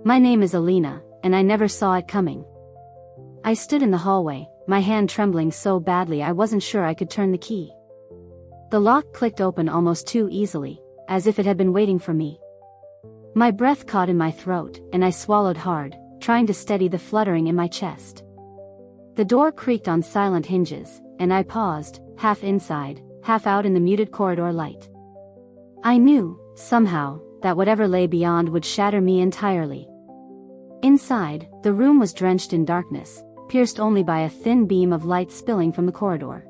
My name is Alina, and I never saw it coming. I stood in the hallway, my hand trembling so badly I wasn't sure I could turn the key. The lock clicked open almost too easily, as if it had been waiting for me. My breath caught in my throat, and I swallowed hard, trying to steady the fluttering in my chest. The door creaked on silent hinges, and I paused, half inside, half out in the muted corridor light. I knew, somehow, that whatever lay beyond would shatter me entirely. Inside, the room was drenched in darkness, pierced only by a thin beam of light spilling from the corridor.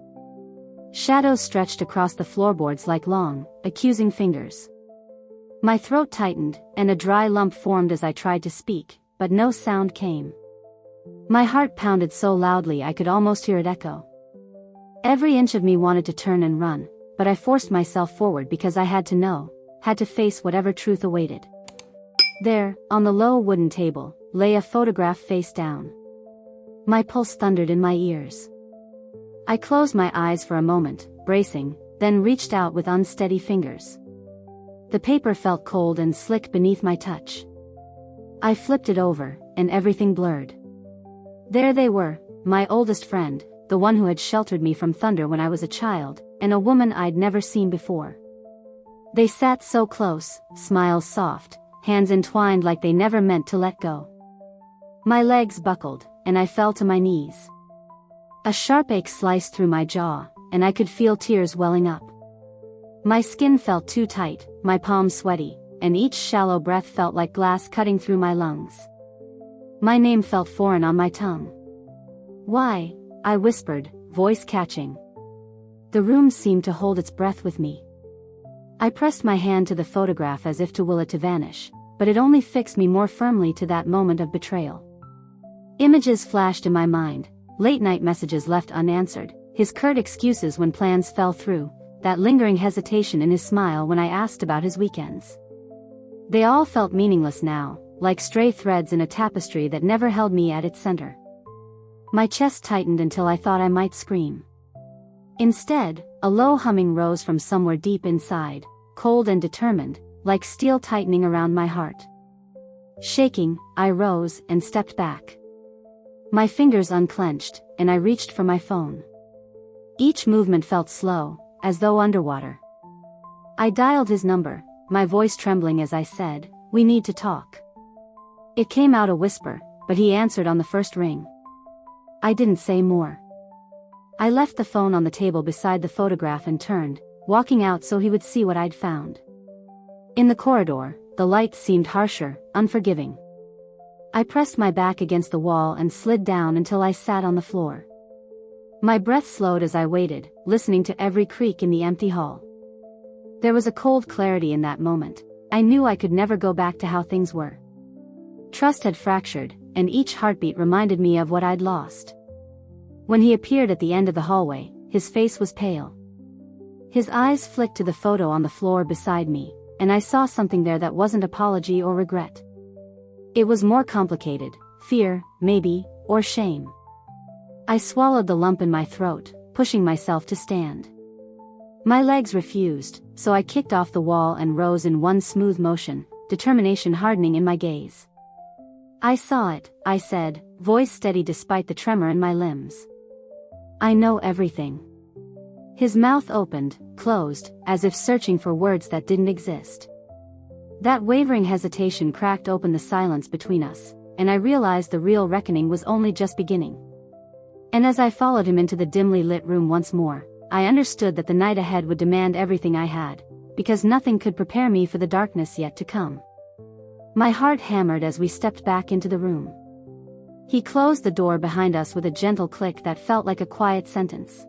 Shadows stretched across the floorboards like long, accusing fingers. My throat tightened, and a dry lump formed as I tried to speak, but no sound came. My heart pounded so loudly I could almost hear it echo. Every inch of me wanted to turn and run, but I forced myself forward because I had to know, had to face whatever truth awaited. There, on the low wooden table, lay a photograph face down. My pulse thundered in my ears. I closed my eyes for a moment, bracing, then reached out with unsteady fingers. The paper felt cold and slick beneath my touch. I flipped it over, and everything blurred. There they were, my oldest friend, the one who had sheltered me from thunder when I was a child, and a woman I'd never seen before. They sat so close, smiles soft, hands entwined like they never meant to let go. My legs buckled, and I fell to my knees. A sharp ache sliced through my jaw, and I could feel tears welling up. My skin felt too tight, my palms sweaty, and each shallow breath felt like glass cutting through my lungs. My name felt foreign on my tongue. "Why?" I whispered, voice catching. The room seemed to hold its breath with me. I pressed my hand to the photograph as if to will it to vanish, but it only fixed me more firmly to that moment of betrayal. Images flashed in my mind, late-night messages left unanswered, his curt excuses when plans fell through, that lingering hesitation in his smile when I asked about his weekends. They all felt meaningless now, like stray threads in a tapestry that never held me at its center. My chest tightened until I thought I might scream. Instead, a low humming rose from somewhere deep inside, cold and determined, like steel tightening around my heart. Shaking, I rose and stepped back. My fingers unclenched, and I reached for my phone. Each movement felt slow, as though underwater. I dialed his number, my voice trembling as I said, "We need to talk." It came out a whisper, but he answered on the first ring. I didn't say more. I left the phone on the table beside the photograph and turned, walking out so he would see what I'd found. In the corridor, the light seemed harsher, unforgiving. I pressed my back against the wall and slid down until I sat on the floor. My breath slowed as I waited, listening to every creak in the empty hall. There was a cold clarity in that moment. I knew I could never go back to how things were. Trust had fractured, and each heartbeat reminded me of what I'd lost. When he appeared at the end of the hallway, his face was pale. His eyes flicked to the photo on the floor beside me, and I saw something there that wasn't apology or regret. It was more complicated, fear, maybe, or shame. I swallowed the lump in my throat, pushing myself to stand. My legs refused, so I kicked off the wall and rose in one smooth motion, determination hardening in my gaze. "I saw it," I said, voice steady despite the tremor in my limbs. "I know everything." His mouth opened, closed, as if searching for words that didn't exist. That wavering hesitation cracked open the silence between us, and I realized the real reckoning was only just beginning. And as I followed him into the dimly lit room once more, I understood that the night ahead would demand everything I had, because nothing could prepare me for the darkness yet to come. My heart hammered as we stepped back into the room. He closed the door behind us with a gentle click that felt like a quiet sentence.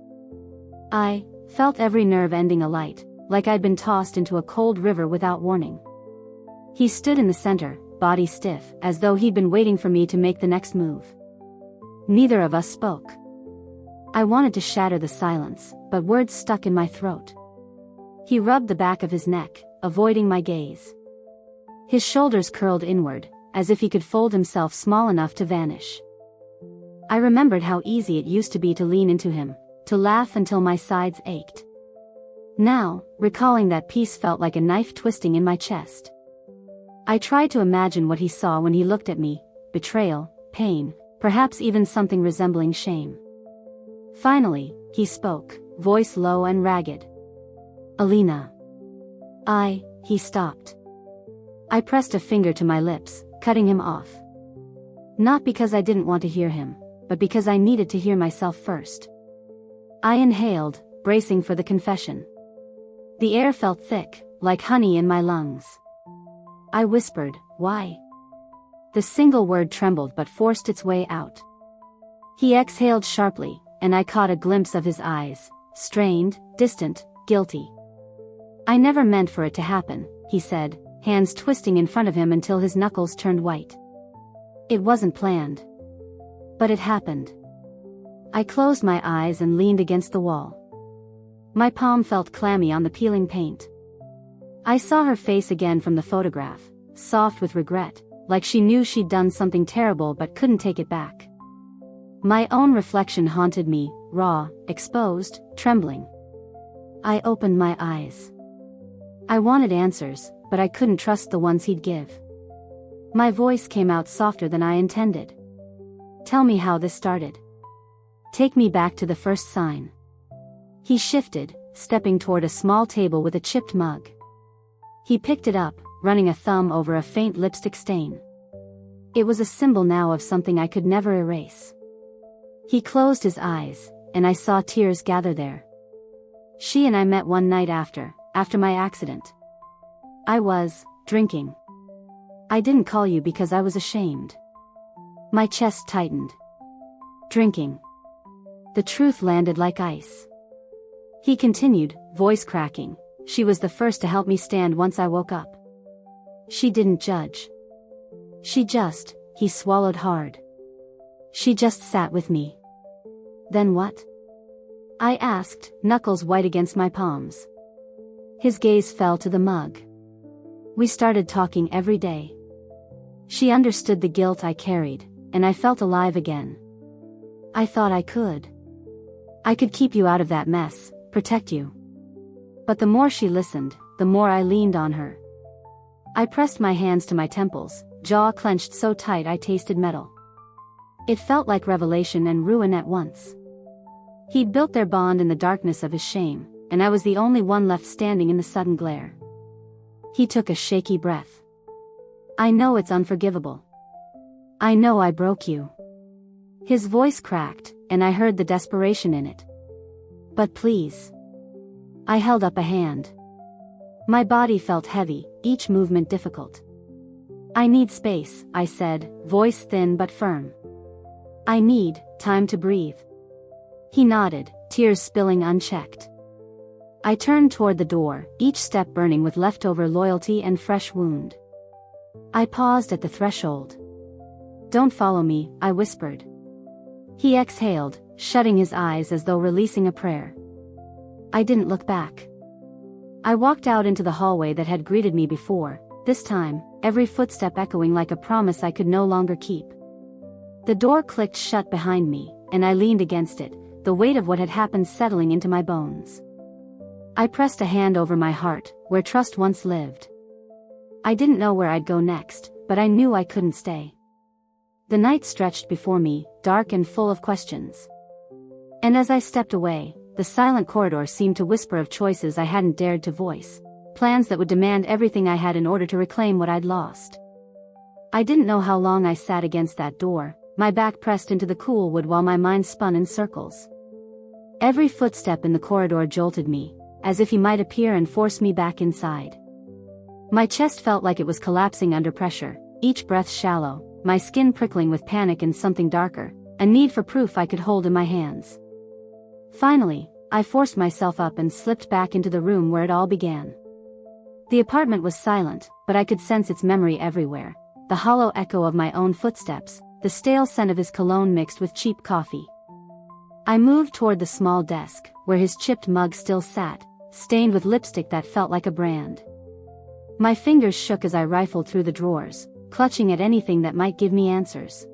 I felt every nerve ending alight, like I'd been tossed into a cold river without warning. He stood in the center, body stiff, as though he'd been waiting for me to make the next move. Neither of us spoke. I wanted to shatter the silence, but words stuck in my throat. He rubbed the back of his neck, avoiding my gaze. His shoulders curled inward, as if he could fold himself small enough to vanish. I remembered how easy it used to be to lean into him, to laugh until my sides ached. Now, recalling that peace felt like a knife twisting in my chest. I tried to imagine what he saw when he looked at me: betrayal, pain, perhaps even something resembling shame. Finally, he spoke, voice low and ragged. "Alina." He stopped. I pressed a finger to my lips, cutting him off. Not because I didn't want to hear him, but because I needed to hear myself first. I inhaled, bracing for the confession. The air felt thick, like honey in my lungs. I whispered, "Why?" The single word trembled but forced its way out. He exhaled sharply, and I caught a glimpse of his eyes, strained, distant, guilty. "I never meant for it to happen," he said, hands twisting in front of him until his knuckles turned white. "It wasn't planned. But it happened." I closed my eyes and leaned against the wall. My palm felt clammy on the peeling paint. I saw her face again from the photograph, soft with regret, like she knew she'd done something terrible but couldn't take it back. My own reflection haunted me, raw, exposed, trembling. I opened my eyes. I wanted answers, but I couldn't trust the ones he'd give. My voice came out softer than I intended. "Tell me how this started. Take me back to the first sign." He shifted, stepping toward a small table with a chipped mug. He picked it up, running a thumb over a faint lipstick stain. It was a symbol now of something I could never erase. He closed his eyes, and I saw tears gather there. She and I met one night after my accident. I was drinking. I didn't call you because I was ashamed. My chest tightened. Drinking. The truth landed like ice. He continued, voice cracking. She was the first to help me stand once I woke up. She didn't judge. He swallowed hard. She just sat with me. Then what? I asked, knuckles white against my palms. His gaze fell to the mug. We started talking every day. She understood the guilt I carried, and I felt alive again. I thought I could keep you out of that mess, protect you. But the more she listened, the more I leaned on her. I pressed my hands to my temples, jaw clenched so tight I tasted metal. It felt like revelation and ruin at once. He'd built their bond in the darkness of his shame, and I was the only one left standing in the sudden glare. He took a shaky breath. "I know it's unforgivable. I know I broke you." His voice cracked, and I heard the desperation in it. "But please." I held up a hand. My body felt heavy, each movement difficult. "I need space," I said, voice thin but firm. "I need time to breathe." He nodded, tears spilling unchecked. I turned toward the door, each step burning with leftover loyalty and fresh wound. I paused at the threshold. "Don't follow me," I whispered. He exhaled, shutting his eyes as though releasing a prayer. I didn't look back. I walked out into the hallway that had greeted me before, this time, every footstep echoing like a promise I could no longer keep. The door clicked shut behind me, and I leaned against it, the weight of what had happened settling into my bones. I pressed a hand over my heart, where trust once lived. I didn't know where I'd go next, but I knew I couldn't stay. The night stretched before me, dark and full of questions. And as I stepped away, the silent corridor seemed to whisper of choices I hadn't dared to voice, plans that would demand everything I had in order to reclaim what I'd lost. I didn't know how long I sat against that door, my back pressed into the cool wood while my mind spun in circles. Every footstep in the corridor jolted me, as if he might appear and force me back inside. My chest felt like it was collapsing under pressure, each breath shallow, my skin prickling with panic and something darker, a need for proof I could hold in my hands. Finally, I forced myself up and slipped back into the room where it all began. The apartment was silent, but I could sense its memory everywhere, the hollow echo of my own footsteps, the stale scent of his cologne mixed with cheap coffee. I moved toward the small desk, where his chipped mug still sat, stained with lipstick that felt like a brand. My fingers shook as I rifled through the drawers, clutching at anything that might give me answers.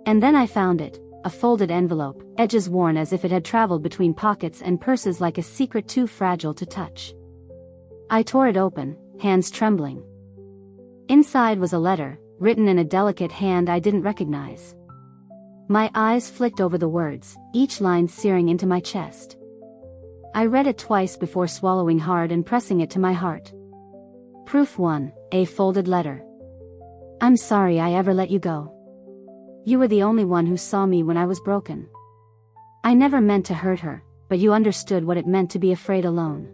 And then I found it, a folded envelope, edges worn as if it had traveled between pockets and purses like a secret too fragile to touch. I tore it open, hands trembling. Inside was a letter, written in a delicate hand I didn't recognize. My eyes flicked over the words, each line searing into my chest. I read it twice before swallowing hard and pressing it to my heart. Proof 1, a folded letter. I'm sorry I ever let you go. You were the only one who saw me when I was broken. I never meant to hurt her, but you understood what it meant to be afraid alone.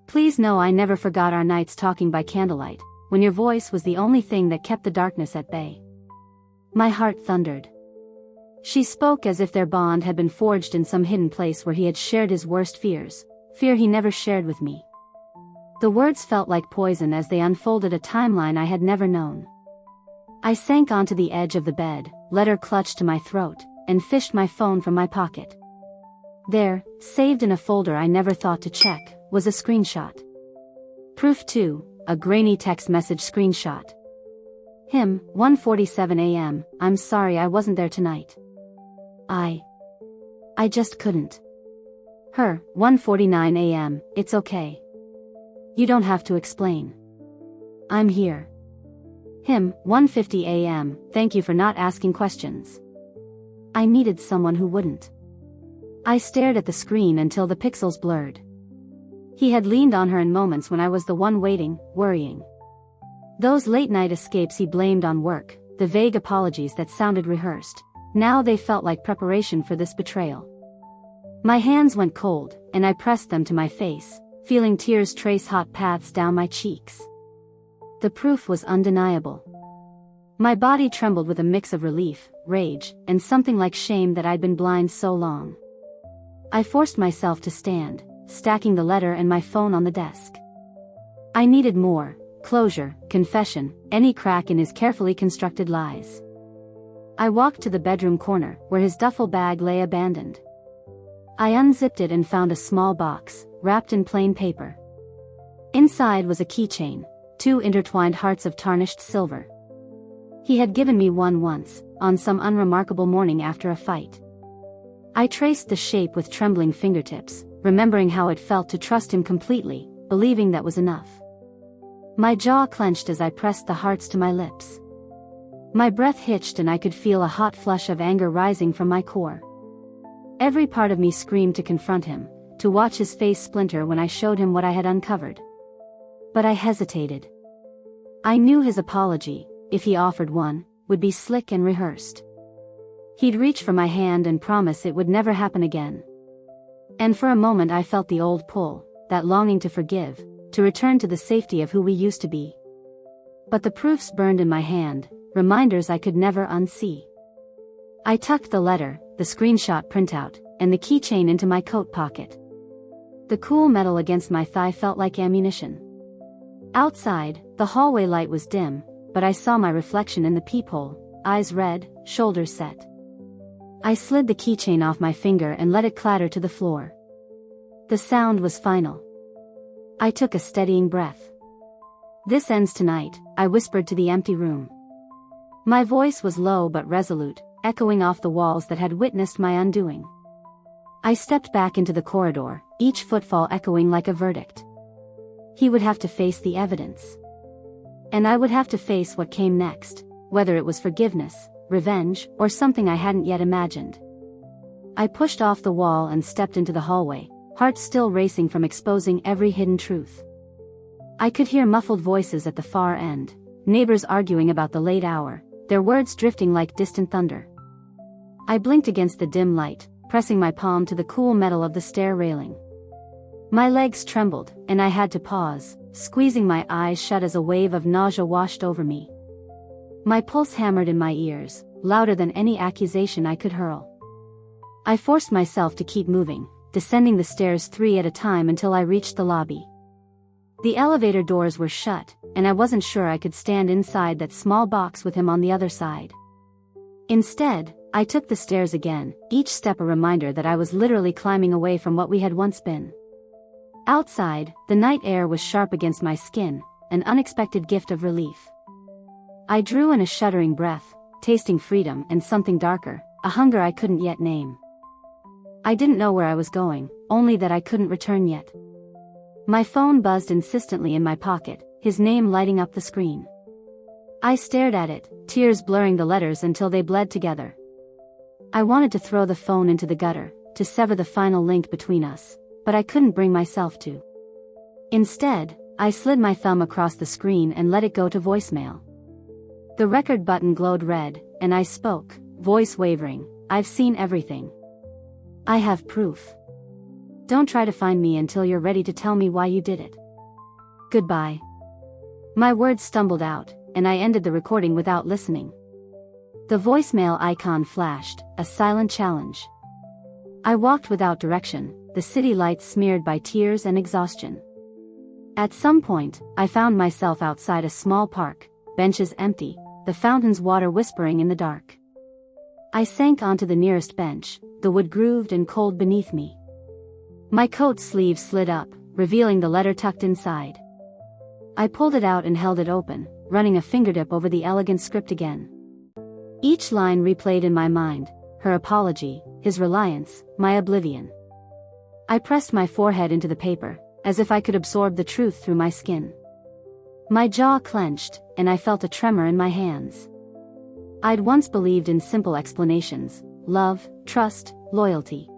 Please know I never forgot our nights talking by candlelight, when your voice was the only thing that kept the darkness at bay. My heart thundered. She spoke as if their bond had been forged in some hidden place where he had shared his worst fears, fear he never shared with me. The words felt like poison as they unfolded a timeline I had never known. I sank onto the edge of the bed, letter clutched to my throat, and fished my phone from my pocket. There, saved in a folder I never thought to check, was a screenshot. Proof 2, a grainy text message screenshot. Him, 1:47 a.m., I'm sorry I wasn't there tonight. I just couldn't. Her, 1:49 a.m., it's okay. You don't have to explain. I'm here. Him, 1:50 a.m., thank you for not asking questions. I needed someone who wouldn't. I stared at the screen until the pixels blurred. He had leaned on her in moments when I was the one waiting, worrying. Those late-night escapes he blamed on work, the vague apologies that sounded rehearsed, now they felt like preparation for this betrayal. My hands went cold, and I pressed them to my face, feeling tears trace hot paths down my cheeks. The proof was undeniable. My body trembled with a mix of relief, rage, and something like shame that I'd been blind so long. I forced myself to stand, stacking the letter and my phone on the desk. I needed more, closure, confession, any crack in his carefully constructed lies. I walked to the bedroom corner, where his duffel bag lay abandoned. I unzipped it and found a small box, wrapped in plain paper. Inside was a keychain, 2 intertwined hearts of tarnished silver. He had given me one once, on some unremarkable morning after a fight. I traced the shape with trembling fingertips, remembering how it felt to trust him completely, believing that was enough. My jaw clenched as I pressed the hearts to my lips. My breath hitched and I could feel a hot flush of anger rising from my core. Every part of me screamed to confront him, to watch his face splinter when I showed him what I had uncovered. But I hesitated. I knew his apology, if he offered one, would be slick and rehearsed. He'd reach for my hand and promise it would never happen again. And for a moment I felt the old pull, that longing to forgive, to return to the safety of who we used to be. But the proofs burned in my hand, reminders I could never unsee. I tucked the letter, the screenshot printout, and the keychain into my coat pocket. The cool metal against my thigh felt like ammunition. Outside, the hallway light was dim, but I saw my reflection in the peephole, eyes red, shoulders set. I slid the keychain off my finger and let it clatter to the floor. The sound was final. I took a steadying breath. This ends tonight, I whispered to the empty room. My voice was low but resolute, echoing off the walls that had witnessed my undoing. I stepped back into the corridor, each footfall echoing like a verdict. He would have to face the evidence. And I would have to face what came next, whether it was forgiveness, revenge, or something I hadn't yet imagined. I pushed off the wall and stepped into the hallway, heart still racing from exposing every hidden truth. I could hear muffled voices at the far end, neighbors arguing about the late hour, their words drifting like distant thunder. I blinked against the dim light, pressing my palm to the cool metal of the stair railing. My legs trembled, and I had to pause, squeezing my eyes shut as a wave of nausea washed over me. My pulse hammered in my ears, louder than any accusation I could hurl. I forced myself to keep moving, descending the stairs 3 at a time until I reached the lobby. The elevator doors were shut, and I wasn't sure I could stand inside that small box with him on the other side. Instead, I took the stairs again, each step a reminder that I was literally climbing away from what we had once been. Outside, the night air was sharp against my skin, an unexpected gift of relief. I drew in a shuddering breath, tasting freedom and something darker, a hunger I couldn't yet name. I didn't know where I was going, only that I couldn't return yet. My phone buzzed insistently in my pocket, his name lighting up the screen. I stared at it, tears blurring the letters until they bled together. I wanted to throw the phone into the gutter, to sever the final link between us, but I couldn't bring myself to. Instead, I slid my thumb across the screen and let it go to voicemail. The record button glowed red, and I spoke, voice wavering, "I've seen everything. I have proof. Don't try to find me until you're ready to tell me why you did it. Goodbye." My words stumbled out, and I ended the recording without listening. The voicemail icon flashed, a silent challenge. I walked without direction, the city lights smeared by tears and exhaustion. At some point, I found myself outside a small park, benches empty, the fountain's water whispering in the dark. I sank onto the nearest bench, the wood grooved and cold beneath me. My coat sleeve slid up, revealing the letter tucked inside. I pulled it out and held it open, running a fingertip over the elegant script again. Each line replayed in my mind, her apology, his reliance, my oblivion. I pressed my forehead into the paper, as if I could absorb the truth through my skin. My jaw clenched, and I felt a tremor in my hands. I'd once believed in simple explanations, love, trust, loyalty.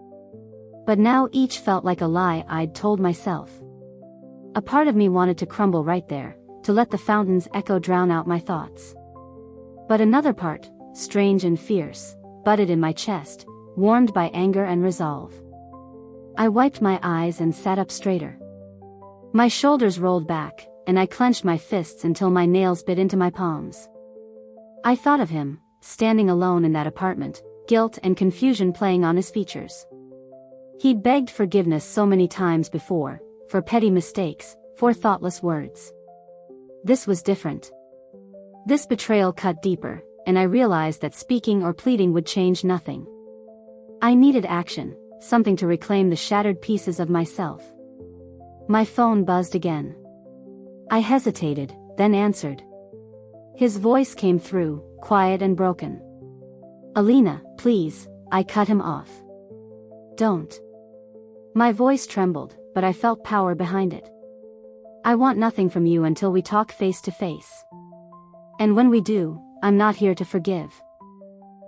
But now each felt like a lie I'd told myself. A part of me wanted to crumble right there, to let the fountain's echo drown out my thoughts. But another part, strange and fierce, budded in my chest, warmed by anger and resolve. I wiped my eyes and sat up straighter. My shoulders rolled back, and I clenched my fists until my nails bit into my palms. I thought of him, standing alone in that apartment, guilt and confusion playing on his features. He'd begged forgiveness so many times before, for petty mistakes, for thoughtless words. This was different. This betrayal cut deeper, and I realized that speaking or pleading would change nothing. I needed action, something to reclaim the shattered pieces of myself. My phone buzzed again. I hesitated, then answered. His voice came through, quiet and broken. "Alina, please," I cut him off. "Don't." My voice trembled, but I felt power behind it. "I want nothing from you until we talk face to face. And when we do, I'm not here to forgive."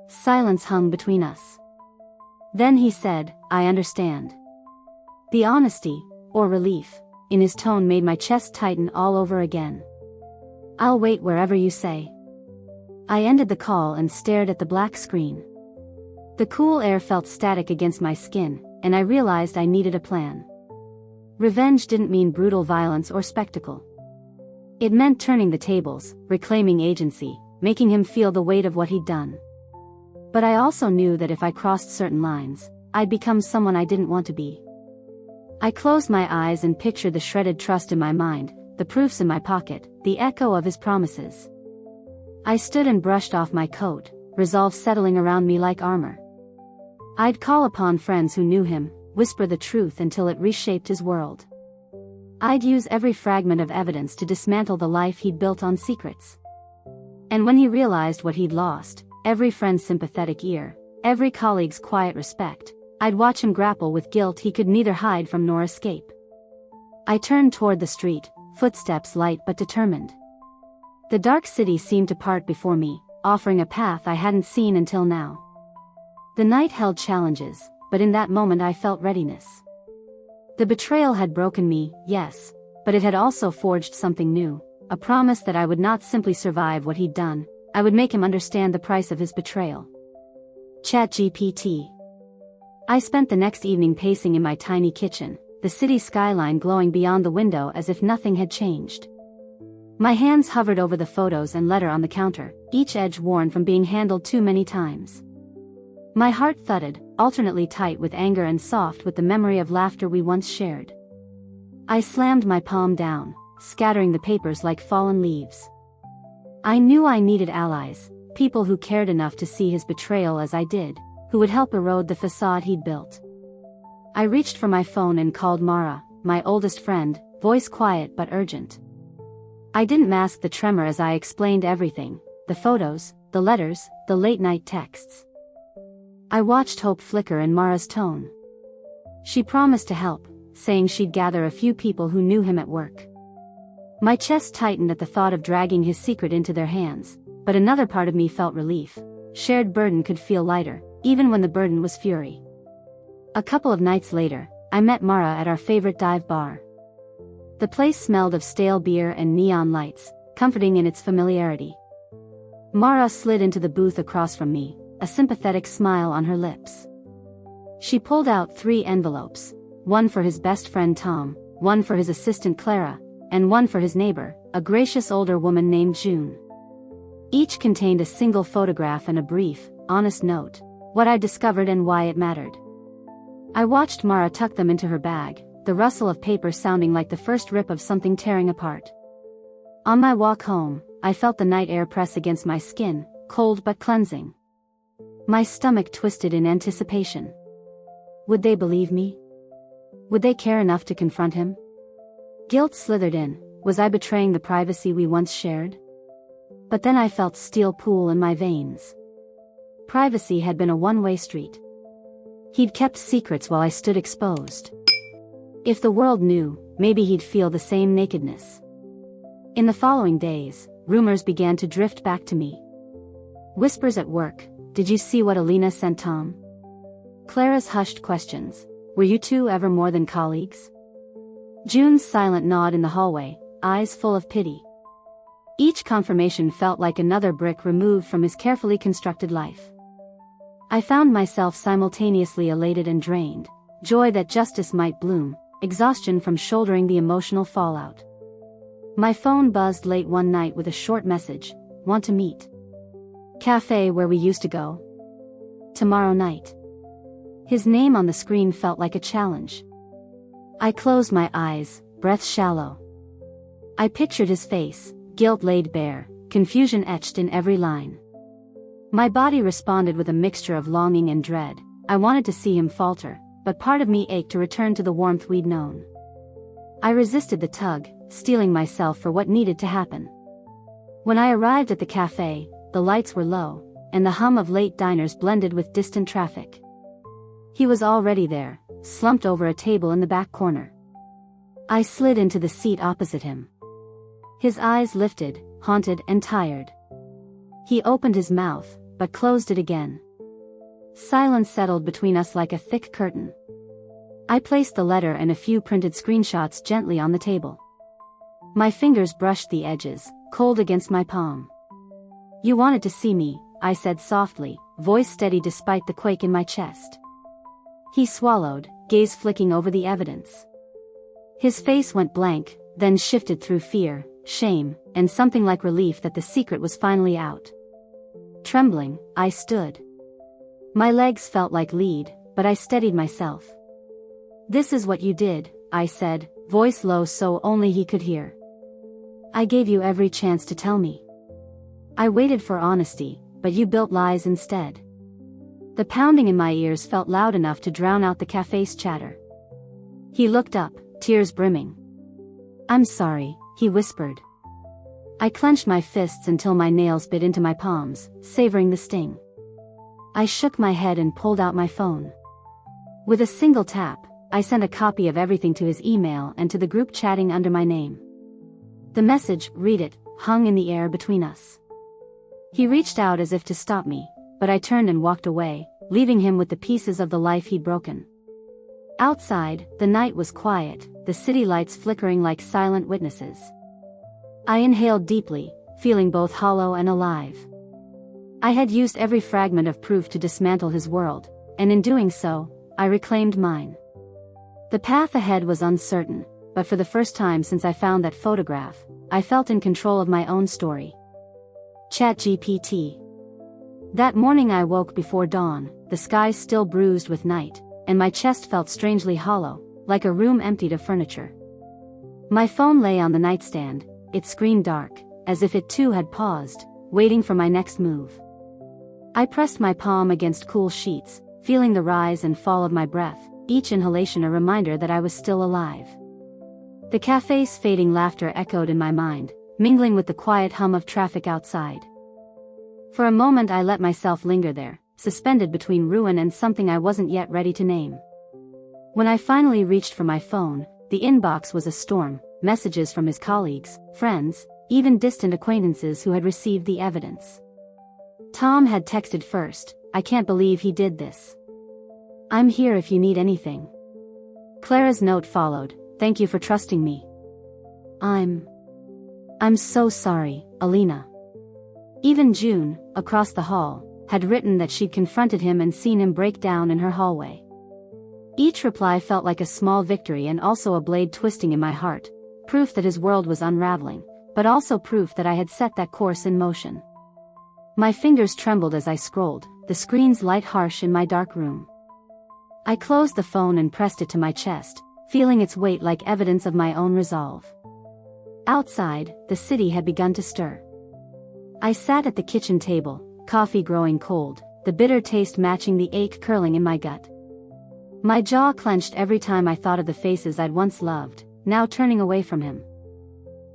Silence hung between us. Then he said, "I understand." The honesty, or relief, in his tone made my chest tighten all over again. "I'll wait wherever you say." I ended the call and stared at the black screen. The cool air felt static against my skin, and I realized I needed a plan. Revenge didn't mean brutal violence or spectacle. It meant turning the tables, reclaiming agency, making him feel the weight of what he'd done. But I also knew that if I crossed certain lines, I'd become someone I didn't want to be. I closed my eyes and pictured the shredded trust in my mind, the proofs in my pocket, the echo of his promises. I stood and brushed off my coat, resolve settling around me like armor. I'd call upon friends who knew him, whisper the truth until it reshaped his world. I'd use every fragment of evidence to dismantle the life he'd built on secrets. And when he realized what he'd lost, every friend's sympathetic ear, every colleague's quiet respect, I'd watch him grapple with guilt he could neither hide from nor escape. I turned toward the street, footsteps light but determined. The dark city seemed to part before me, offering a path I hadn't seen until now. The night held challenges, but in that moment I felt readiness. The betrayal had broken me, yes, but it had also forged something new, a promise that I would not simply survive what he'd done, I would make him understand the price of his betrayal. ChatGPT. I spent the next evening pacing in my tiny kitchen, the city skyline glowing beyond the window as if nothing had changed. My hands hovered over the photos and letter on the counter, each edge worn from being handled too many times. My heart thudded, alternately tight with anger and soft with the memory of laughter we once shared. I slammed my palm down, scattering the papers like fallen leaves. I knew I needed allies, people who cared enough to see his betrayal as I did, who would help erode the facade he'd built. I reached for my phone and called Mara, my oldest friend, voice quiet but urgent. I didn't mask the tremor as I explained everything, the photos, the letters, the late-night texts. I watched hope flicker in Mara's tone. She promised to help, saying she'd gather a few people who knew him at work. My chest tightened at the thought of dragging his secret into their hands, but another part of me felt relief. Shared burden could feel lighter, even when the burden was fury. A couple of nights later, I met Mara at our favorite dive bar. The place smelled of stale beer and neon lights, comforting in its familiarity. Mara slid into the booth across from me, a sympathetic smile on her lips. She pulled out 3 envelopes, one for his best friend Tom, one for his assistant Clara, and one for his neighbor, a gracious older woman named June. Each contained a single photograph and a brief, honest note, what I discovered and why it mattered. I watched Mara tuck them into her bag, the rustle of paper sounding like the first rip of something tearing apart. On my walk home, I felt the night air press against my skin, cold but cleansing. My stomach twisted in anticipation. Would they believe me? Would they care enough to confront him? Guilt slithered in. Was I betraying the privacy we once shared? But then I felt steel pool in my veins. Privacy had been a one-way street. He'd kept secrets while I stood exposed. If the world knew, maybe he'd feel the same nakedness. In the following days, rumors began to drift back to me. Whispers at work, did you see what Alina sent Tom? Clara's hushed questions, were you two ever more than colleagues? June's silent nod in the hallway, eyes full of pity. Each confirmation felt like another brick removed from his carefully constructed life. I found myself simultaneously elated and drained, joy that justice might bloom, exhaustion from shouldering the emotional fallout. My phone buzzed late one night with a short message, want to meet? Cafe where we used to go? Tomorrow night. His name on the screen felt like a challenge. I closed my eyes, breath shallow. I pictured his face, guilt laid bare, confusion etched in every line. My body responded with a mixture of longing and dread. I wanted to see him falter, but part of me ached to return to the warmth we'd known. I resisted the tug, steeling myself for what needed to happen. When I arrived at the cafe, the lights were low, and the hum of late diners blended with distant traffic. He was already there, slumped over a table in the back corner. I slid into the seat opposite him. His eyes lifted, haunted and tired. He opened his mouth, but closed it again. Silence settled between us like a thick curtain. I placed the letter and a few printed screenshots gently on the table. My fingers brushed the edges, cold against my palm. You wanted to see me, I said softly, voice steady despite the quake in my chest. He swallowed, gaze flicking over the evidence. His face went blank, then shifted through fear, shame, and something like relief that the secret was finally out. Trembling, I stood. My legs felt like lead, but I steadied myself. This is what you did, I said, voice low so only he could hear. I gave you every chance to tell me. I waited for honesty, but you built lies instead. The pounding in my ears felt loud enough to drown out the cafe's chatter. He looked up, tears brimming. I'm sorry, he whispered. I clenched my fists until my nails bit into my palms, savoring the sting. I shook my head and pulled out my phone. With a single tap, I sent a copy of everything to his email and to the group chatting under my name. The message, read it, hung in the air between us. He reached out as if to stop me, but I turned and walked away, leaving him with the pieces of the life he'd broken. Outside, the night was quiet, the city lights flickering like silent witnesses. I inhaled deeply, feeling both hollow and alive. I had used every fragment of proof to dismantle his world, and in doing so, I reclaimed mine. The path ahead was uncertain, but for the first time since I found that photograph, I felt in control of my own story. ChatGPT. That morning I woke before dawn, the sky still bruised with night, and my chest felt strangely hollow, like a room emptied of furniture. My phone lay on the nightstand, its screen dark, as if it too had paused, waiting for my next move. I pressed my palm against cool sheets, feeling the rise and fall of my breath, each inhalation a reminder that I was still alive. The cafe's fading laughter echoed in my mind, mingling with the quiet hum of traffic outside. For a moment I let myself linger there, suspended between ruin and something I wasn't yet ready to name. When I finally reached for my phone, the inbox was a storm, messages from his colleagues, friends, even distant acquaintances who had received the evidence. Tom had texted first, "I can't believe he did this. I'm here if you need anything." Clara's note followed, "Thank you for trusting me. I'm so sorry, Alina." Even June, across the hall, had written that she'd confronted him and seen him break down in her hallway. Each reply felt like a small victory and also a blade twisting in my heart, proof that his world was unraveling, but also proof that I had set that course in motion. My fingers trembled as I scrolled, the screen's light harsh in my dark room. I closed the phone and pressed it to my chest, feeling its weight like evidence of my own resolve. Outside, the city had begun to stir. I sat at the kitchen table, coffee growing cold, the bitter taste matching the ache curling in my gut. My jaw clenched every time I thought of the faces I'd once loved, now turning away from him.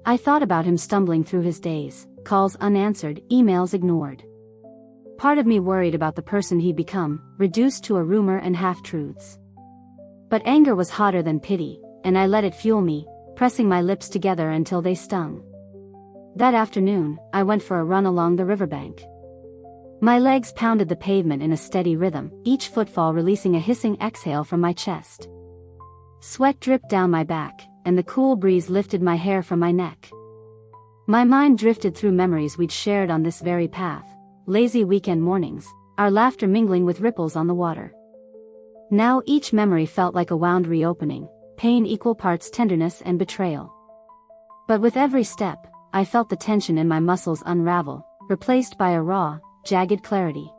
I thought about him stumbling through his days, calls unanswered, emails ignored. Part of me worried about the person he'd become, reduced to a rumor and half-truths. But anger was hotter than pity, and I let it fuel me, pressing my lips together until they stung. That afternoon, I went for a run along the riverbank. My legs pounded the pavement in a steady rhythm, each footfall releasing a hissing exhale from my chest. Sweat dripped down my back, and the cool breeze lifted my hair from my neck. My mind drifted through memories we'd shared on this very path, lazy weekend mornings, our laughter mingling with ripples on the water. Now each memory felt like a wound reopening, pain equal parts tenderness and betrayal. But with every step, I felt the tension in my muscles unravel, replaced by a raw, jagged clarity.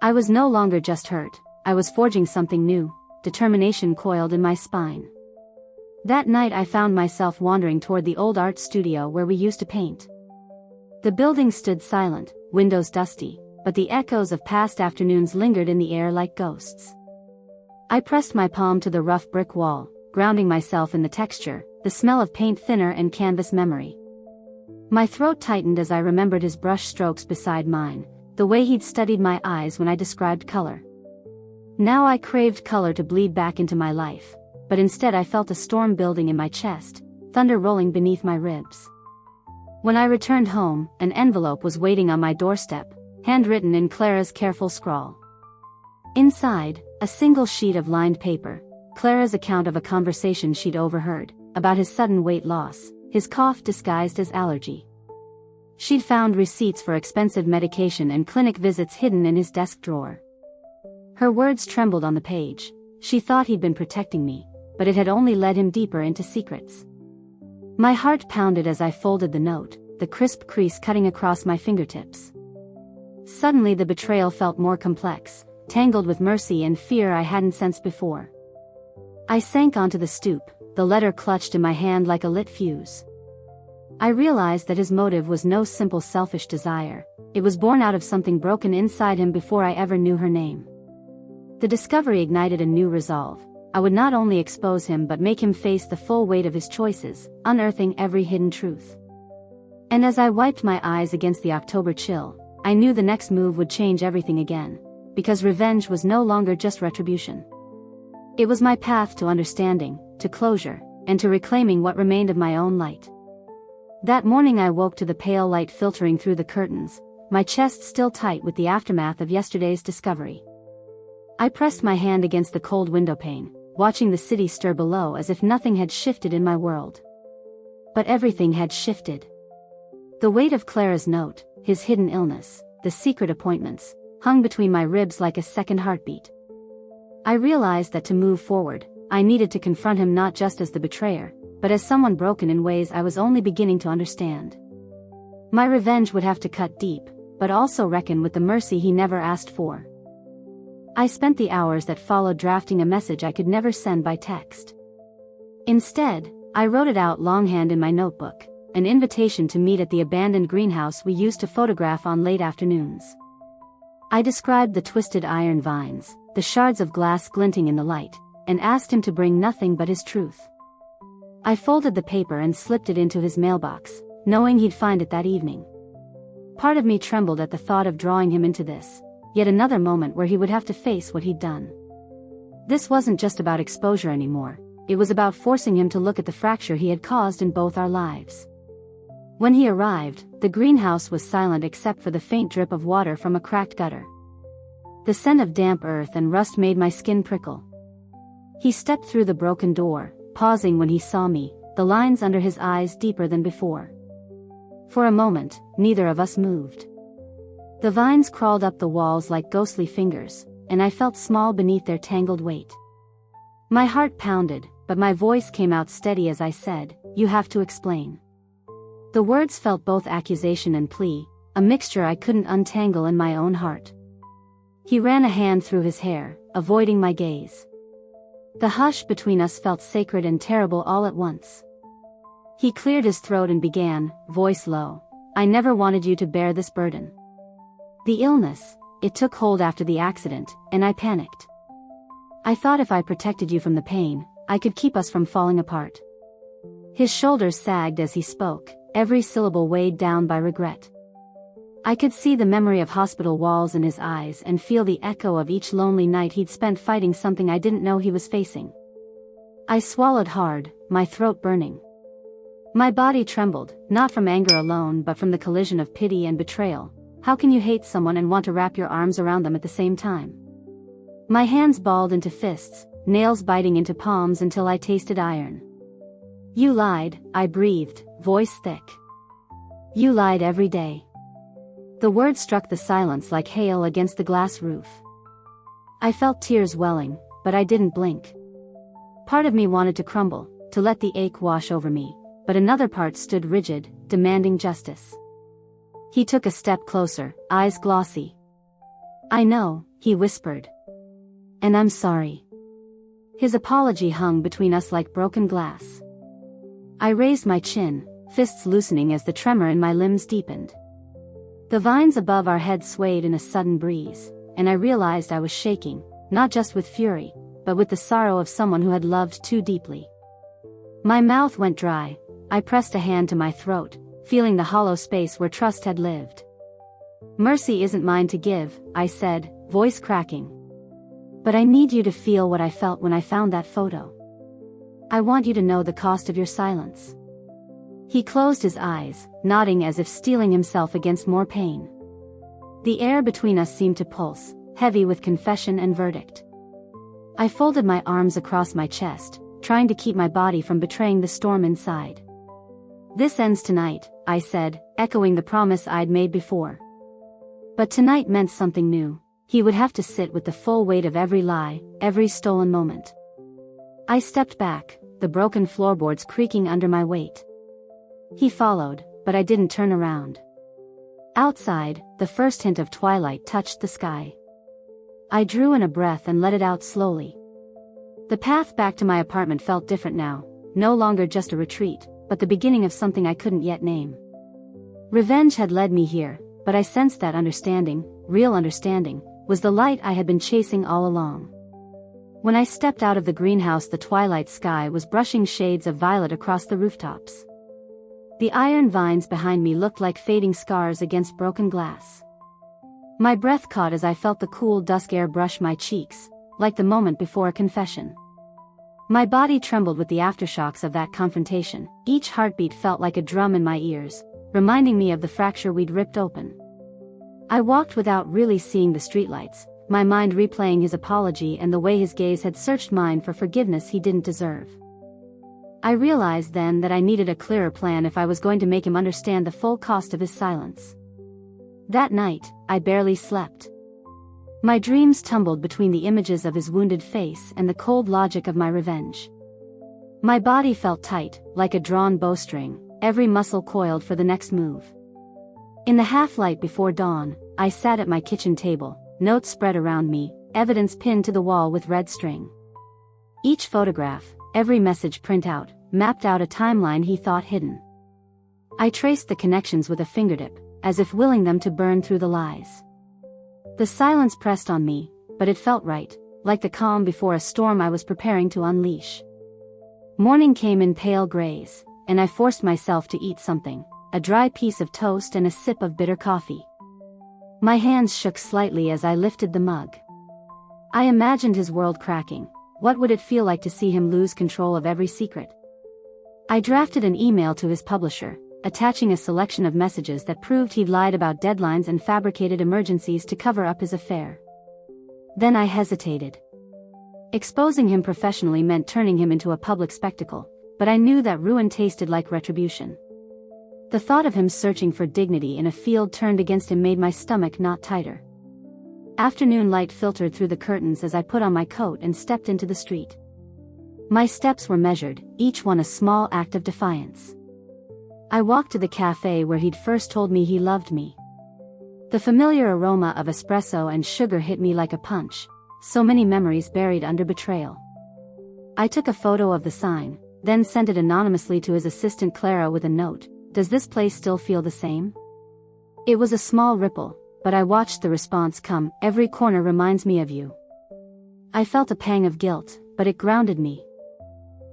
I was no longer just hurt, I was forging something new, determination coiled in my spine. That night I found myself wandering toward the old art studio where we used to paint. The building stood silent, windows dusty, but the echoes of past afternoons lingered in the air like ghosts. I pressed my palm to the rough brick wall, grounding myself in the texture, the smell of paint thinner and canvas memory. My throat tightened as I remembered his brush strokes beside mine, the way he'd studied my eyes when I described color. Now I craved color to bleed back into my life, but instead I felt a storm building in my chest, thunder rolling beneath my ribs. When I returned home, an envelope was waiting on my doorstep, handwritten in Clara's careful scrawl. Inside, a single sheet of lined paper, Clara's account of a conversation she'd overheard, about his sudden weight loss, his cough disguised as allergy. She'd found receipts for expensive medication and clinic visits hidden in his desk drawer. Her words trembled on the page. She thought he'd been protecting me, but it had only led him deeper into secrets. My heart pounded as I folded the note, the crisp crease cutting across my fingertips. Suddenly the betrayal felt more complex, tangled with mercy and fear I hadn't sensed before. I sank onto the stoop, the letter clutched in my hand like a lit fuse. I realized that his motive was no simple selfish desire, it was born out of something broken inside him before I ever knew her name. The discovery ignited a new resolve. I would not only expose him but make him face the full weight of his choices, unearthing every hidden truth. And as I wiped my eyes against the October chill, I knew the next move would change everything again, because revenge was no longer just retribution. It was my path to understanding, to closure, and to reclaiming what remained of my own light. That morning I woke to the pale light filtering through the curtains, my chest still tight with the aftermath of yesterday's discovery. I pressed my hand against the cold window pane, watching the city stir below as if nothing had shifted in my world. But everything had shifted. The weight of Clara's note, his hidden illness, the secret appointments, hung between my ribs like a second heartbeat. I realized that to move forward, I needed to confront him not just as the betrayer, but as someone broken in ways I was only beginning to understand. My revenge would have to cut deep, but also reckon with the mercy he never asked for. I spent the hours that followed drafting a message I could never send by text. Instead, I wrote it out longhand in my notebook, an invitation to meet at the abandoned greenhouse we used to photograph on late afternoons. I described the twisted iron vines, the shards of glass glinting in the light, and asked him to bring nothing but his truth. I folded the paper and slipped it into his mailbox, knowing he'd find it that evening. Part of me trembled at the thought of drawing him into this, yet another moment where he would have to face what he'd done. This wasn't just about exposure anymore, it was about forcing him to look at the fracture he had caused in both our lives. When he arrived, the greenhouse was silent except for the faint drip of water from a cracked gutter. The scent of damp earth and rust made my skin prickle. He stepped through the broken door, pausing when he saw me, the lines under his eyes deeper than before. For a moment, neither of us moved. The vines crawled up the walls like ghostly fingers, and I felt small beneath their tangled weight. My heart pounded, but my voice came out steady as I said, "You have to explain." The words felt both accusation and plea, a mixture I couldn't untangle in my own heart. He ran a hand through his hair, avoiding my gaze. The hush between us felt sacred and terrible all at once. He cleared his throat and began, voice low, "I never wanted you to bear this burden. The illness, it took hold after the accident, and I panicked. I thought if I protected you from the pain, I could keep us from falling apart." His shoulders sagged as he spoke, every syllable weighed down by regret. I could see the memory of hospital walls in his eyes and feel the echo of each lonely night he'd spent fighting something I didn't know he was facing. I swallowed hard, my throat burning. My body trembled, not from anger alone but from the collision of pity and betrayal. How can you hate someone and want to wrap your arms around them at the same time? My hands balled into fists, nails biting into palms until I tasted iron. "You lied," I breathed, voice thick. "You lied every day." The words struck the silence like hail against the glass roof. I felt tears welling, but I didn't blink. Part of me wanted to crumble, to let the ache wash over me, but another part stood rigid, demanding justice. He took a step closer, eyes glossy. "I know," he whispered. "And I'm sorry." His apology hung between us like broken glass. I raised my chin, fists loosening as the tremor in my limbs deepened. The vines above our heads swayed in a sudden breeze, and I realized I was shaking, not just with fury, but with the sorrow of someone who had loved too deeply. My mouth went dry, I pressed a hand to my throat, feeling the hollow space where trust had lived. "Mercy isn't mine to give," I said, voice cracking. "But I need you to feel what I felt when I found that photo. I want you to know the cost of your silence." He closed his eyes, nodding as if steeling himself against more pain. The air between us seemed to pulse, heavy with confession and verdict. I folded my arms across my chest, trying to keep my body from betraying the storm inside. "This ends tonight," I said, echoing the promise I'd made before. But tonight meant something new. He would have to sit with the full weight of every lie, every stolen moment. I stepped back, the broken floorboards creaking under my weight. He followed, but I didn't turn around. Outside, the first hint of twilight touched the sky. I drew in a breath and let it out slowly. The path back to my apartment felt different now, no longer just a retreat, but the beginning of something I couldn't yet name. Revenge had led me here, but I sensed that understanding, real understanding, was the light I had been chasing all along. When I stepped out of the greenhouse, the twilight sky was brushing shades of violet across the rooftops. The iron vines behind me looked like fading scars against broken glass. My breath caught as I felt the cool dusk air brush my cheeks, like the moment before a confession. My body trembled with the aftershocks of that confrontation. Each heartbeat felt like a drum in my ears, reminding me of the fracture we'd ripped open. I walked without really seeing the streetlights, my mind replaying his apology and the way his gaze had searched mine for forgiveness he didn't deserve. I realized then that I needed a clearer plan if I was going to make him understand the full cost of his silence. That night, I barely slept. My dreams tumbled between the images of his wounded face and the cold logic of my revenge. My body felt tight, like a drawn bowstring, every muscle coiled for the next move. In the half-light before dawn, I sat at my kitchen table, notes spread around me, evidence pinned to the wall with red string. Each photograph, every message printout, mapped out a timeline he thought hidden. I traced the connections with a fingertip, as if willing them to burn through the lies. The silence pressed on me, but it felt right, like the calm before a storm I was preparing to unleash. Morning came in pale grays, and I forced myself to eat something, a dry piece of toast and a sip of bitter coffee. My hands shook slightly as I lifted the mug. I imagined his world cracking, What would it feel like to see him lose control of every secret? I drafted an email to his publisher, attaching a selection of messages that proved he'd lied about deadlines and fabricated emergencies to cover up his affair. Then I hesitated. Exposing him professionally meant turning him into a public spectacle, but I knew that ruin tasted like retribution. The thought of him searching for dignity in a field turned against him made my stomach knot tighter. Afternoon light filtered through the curtains as I put on my coat and stepped into the street. My steps were measured, each one a small act of defiance. I walked to the cafe where he'd first told me he loved me. The familiar aroma of espresso and sugar hit me like a punch, so many memories buried under betrayal. I took a photo of the sign, then sent it anonymously to his assistant Clara with a note. Does this place still feel the same? It was a small ripple, but I watched the response come. Every corner reminds me of you. I felt a pang of guilt, but it grounded me.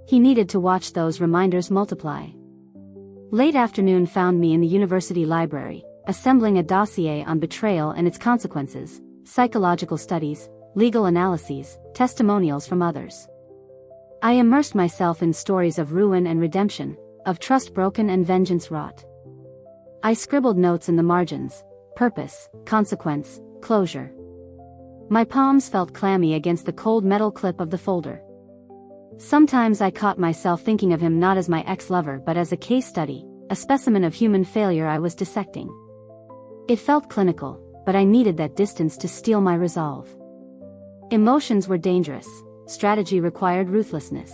He needed to watch those reminders multiply. Late afternoon found me in the university library, assembling a dossier on betrayal and its consequences, psychological studies, legal analyses, testimonials from others. I immersed myself in stories of ruin and redemption, of trust broken and vengeance wrought. I scribbled notes in the margins: purpose, consequence, closure. My palms felt clammy against the cold metal clip of the folder. Sometimes I caught myself thinking of him not as my ex-lover but as a case study, a specimen of human failure I was dissecting. It felt clinical, but I needed that distance to steel my resolve. Emotions were dangerous, strategy required ruthlessness.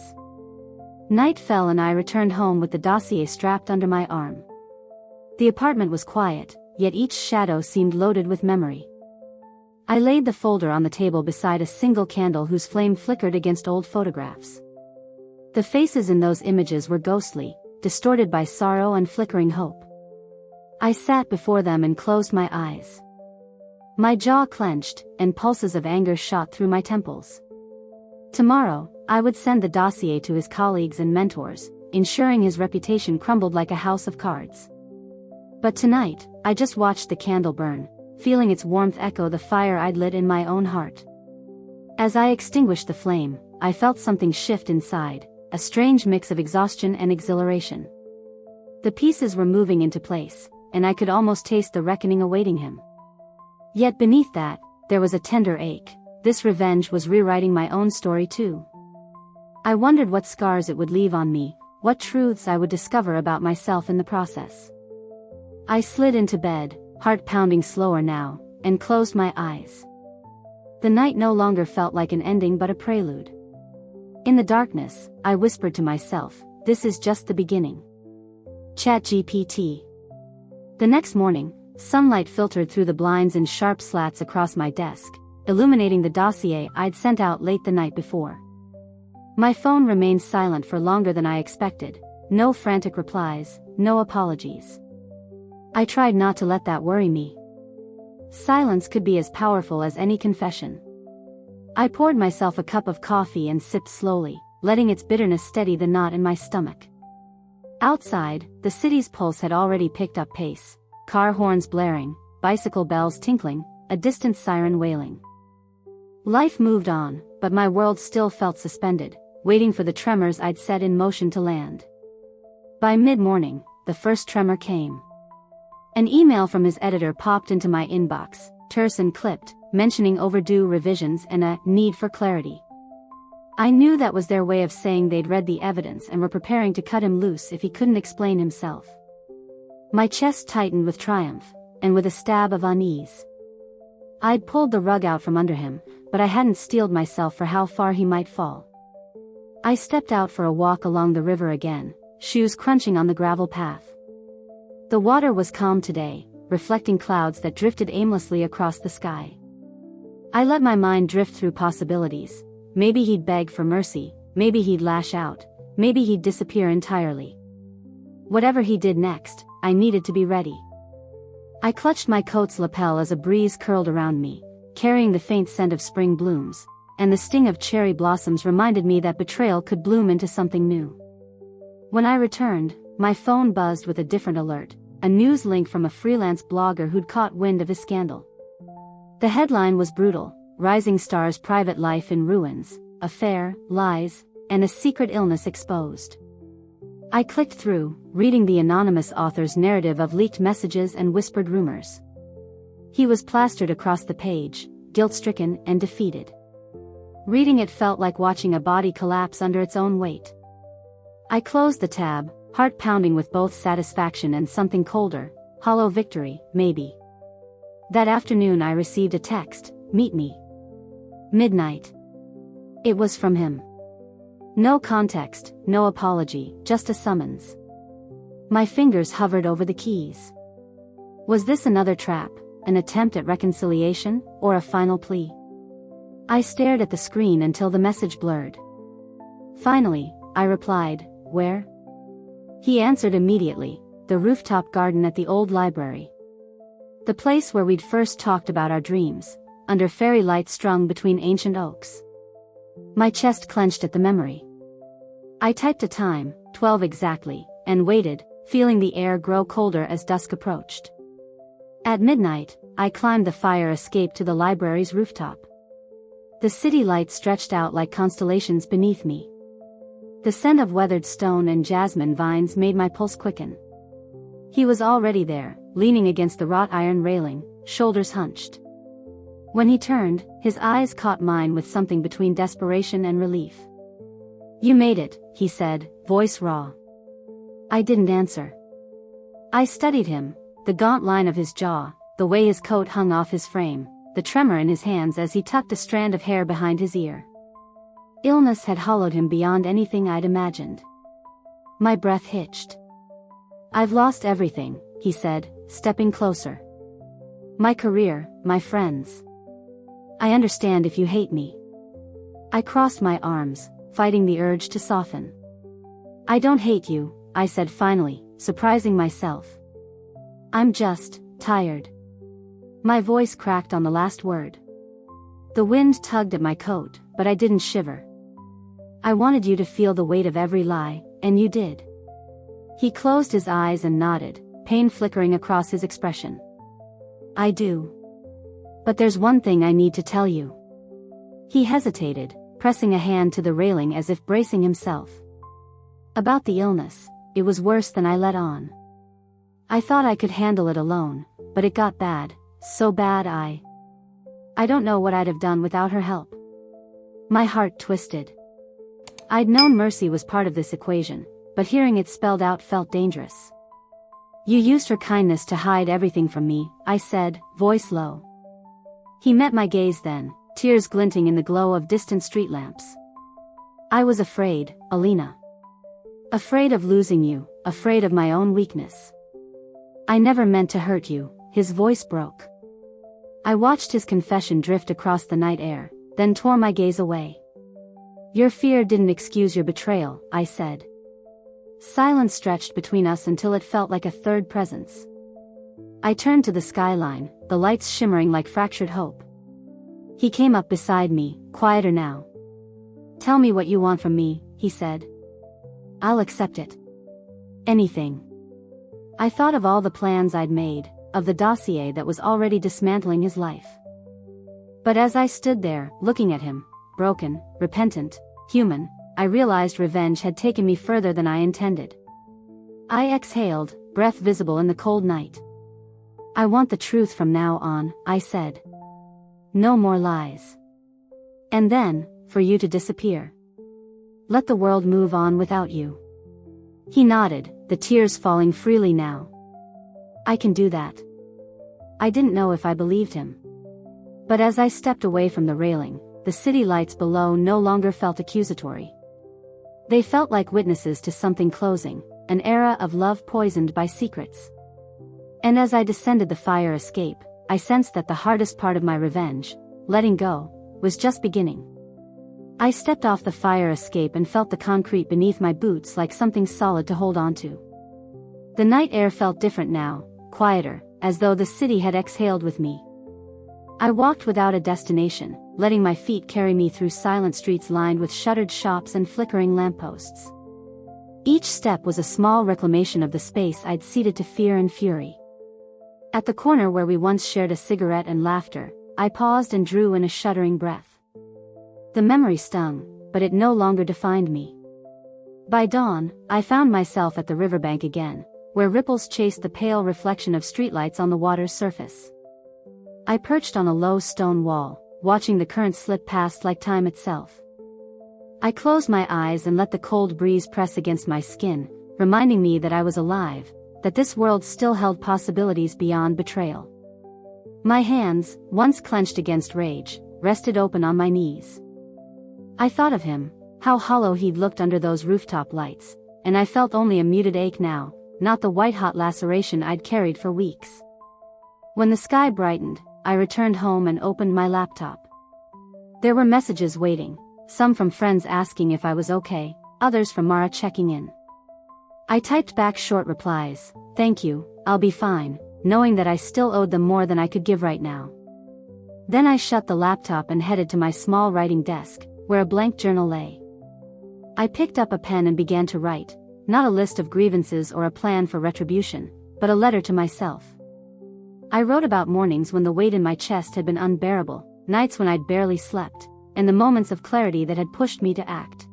Night fell and I returned home with the dossier strapped under my arm. The apartment was quiet, yet each shadow seemed loaded with memory. I laid the folder on the table beside a single candle whose flame flickered against old photographs. The faces in those images were ghostly, distorted by sorrow and flickering hope. I sat before them and closed my eyes. My jaw clenched, and pulses of anger shot through my temples. Tomorrow, I would send the dossier to his colleagues and mentors, ensuring his reputation crumbled like a house of cards. But tonight, I just watched the candle burn, feeling its warmth echo the fire I'd lit in my own heart. As I extinguished the flame, I felt something shift inside, a strange mix of exhaustion and exhilaration. The pieces were moving into place, and I could almost taste the reckoning awaiting him. Yet beneath that, there was a tender ache. This revenge was rewriting my own story too. I wondered what scars it would leave on me, what truths I would discover about myself in the process. I slid into bed, heart pounding slower now, and closed my eyes. The night no longer felt like an ending but a prelude. In the darkness, I whispered to myself, this is just the beginning. ChatGPT. The next morning, sunlight filtered through the blinds in sharp slats across my desk, illuminating the dossier I'd sent out late the night before. My phone remained silent for longer than I expected, no frantic replies, no apologies. I tried not to let that worry me. Silence could be as powerful as any confession. I poured myself a cup of coffee and sipped slowly, letting its bitterness steady the knot in my stomach. Outside, the city's pulse had already picked up pace, car horns blaring, bicycle bells tinkling, a distant siren wailing. Life moved on, but my world still felt suspended, waiting for the tremors I'd set in motion to land. By mid-morning, the first tremor came. An email from his editor popped into my inbox, terse and clipped, mentioning overdue revisions and a need for clarity. I knew that was their way of saying they'd read the evidence and were preparing to cut him loose if he couldn't explain himself. My chest tightened with triumph, and with a stab of unease. I'd pulled the rug out from under him, but I hadn't steeled myself for how far he might fall. I stepped out for a walk along the river again, shoes crunching on the gravel path. The water was calm today, reflecting clouds that drifted aimlessly across the sky. I let my mind drift through possibilities. Maybe he'd beg for mercy, maybe he'd lash out, maybe he'd disappear entirely. Whatever he did next, I needed to be ready. I clutched my coat's lapel as a breeze curled around me, carrying the faint scent of spring blooms, and the sting of cherry blossoms reminded me that betrayal could bloom into something new. When I returned, my phone buzzed with a different alert, a news link from a freelance blogger who'd caught wind of his scandal. The headline was brutal: Rising Star's Private Life in Ruins, affair, lies, and a secret illness exposed. I clicked through, reading the anonymous author's narrative of leaked messages and whispered rumors. He was plastered across the page, guilt-stricken and defeated. Reading it felt like watching a body collapse under its own weight. I closed the tab, heart pounding with both satisfaction and something colder, hollow victory, maybe. That afternoon I received a text, "Meet me. Midnight." It was from him. No context, no apology, just a summons. My fingers hovered over the keys. Was this another trap, an attempt at reconciliation, or a final plea? I stared at the screen until the message blurred. Finally, I replied, "Where?" He answered immediately, "The rooftop garden at the old library. The place where we'd first talked about our dreams, under fairy lights strung between ancient oaks." My chest clenched at the memory. I typed a time, 12 exactly, and waited, feeling the air grow colder as dusk approached. At midnight, I climbed the fire escape to the library's rooftop. The city lights stretched out like constellations beneath me. The scent of weathered stone and jasmine vines made my pulse quicken. He was already there, leaning against the wrought iron railing, shoulders hunched. When he turned, his eyes caught mine with something between desperation and relief. "You made it," he said, voice raw. I didn't answer. I studied him, the gaunt line of his jaw, the way his coat hung off his frame, the tremor in his hands as he tucked a strand of hair behind his ear. Illness had hollowed him beyond anything I'd imagined. My breath hitched. "I've lost everything," he said, stepping closer. "My career, my friends. I understand if you hate me." I crossed my arms, fighting the urge to soften. "I don't hate you," I said finally, surprising myself. "I'm just tired." My voice cracked on the last word. The wind tugged at my coat, but I didn't shiver. "I wanted you to feel the weight of every lie, and you did." He closed his eyes and nodded, pain flickering across his expression. "I do. But there's one thing I need to tell you." He hesitated, pressing a hand to the railing as if bracing himself. "About the illness, it was worse than I let on. I thought I could handle it alone, but it got bad, so bad I don't know what I'd have done without her help." My heart twisted. I'd known mercy was part of this equation, but hearing it spelled out felt dangerous. "You used her kindness to hide everything from me," I said, voice low. He met my gaze then, tears glinting in the glow of distant street lamps. "I was afraid, Alina. Afraid of losing you, afraid of my own weakness. I never meant to hurt you." His voice broke. I watched his confession drift across the night air, then tore my gaze away. "Your fear didn't excuse your betrayal," I said. Silence stretched between us until it felt like a third presence. I turned to the skyline, the lights shimmering like fractured hope. He came up beside me, quieter now. "Tell me what you want from me," he said. "I'll accept it. Anything." I thought of all the plans I'd made, of the dossier that was already dismantling his life. But as I stood there, looking at him, broken, repentant, human, I realized revenge had taken me further than I intended. I exhaled, breath visible in the cold night. "I want the truth from now on," I said. "No more lies. And then, for you to disappear. Let the world move on without you." He nodded, the tears falling freely now. "I can do that." I didn't know if I believed him. But as I stepped away from the railing, the city lights below no longer felt accusatory. They felt like witnesses to something closing, an era of love poisoned by secrets. And as I descended the fire escape, I sensed that the hardest part of my revenge, letting go, was just beginning. I stepped off the fire escape and felt the concrete beneath my boots like something solid to hold onto. The night air felt different now, quieter, as though the city had exhaled with me. I walked without a destination, letting my feet carry me through silent streets lined with shuttered shops and flickering lampposts. Each step was a small reclamation of the space I'd ceded to fear and fury. At the corner where we once shared a cigarette and laughter, I paused and drew in a shuddering breath. The memory stung, but it no longer defined me. By dawn, I found myself at the riverbank again, where ripples chased the pale reflection of streetlights on the water's surface. I perched on a low stone wall, watching the current slip past like time itself. I closed my eyes and let the cold breeze press against my skin, reminding me that I was alive, that this world still held possibilities beyond betrayal. My hands, once clenched against rage, rested open on my knees. I thought of him, how hollow he'd looked under those rooftop lights, and I felt only a muted ache now, not the white-hot laceration I'd carried for weeks. When the sky brightened, I returned home and opened my laptop. There were messages waiting, some from friends asking if I was okay, others from Mara checking in. I typed back short replies, "Thank you, I'll be fine," knowing that I still owed them more than I could give right now. Then I shut the laptop and headed to my small writing desk, where a blank journal lay. I picked up a pen and began to write, not a list of grievances or a plan for retribution, but a letter to myself. I wrote about mornings when the weight in my chest had been unbearable, nights when I'd barely slept, and the moments of clarity that had pushed me to act.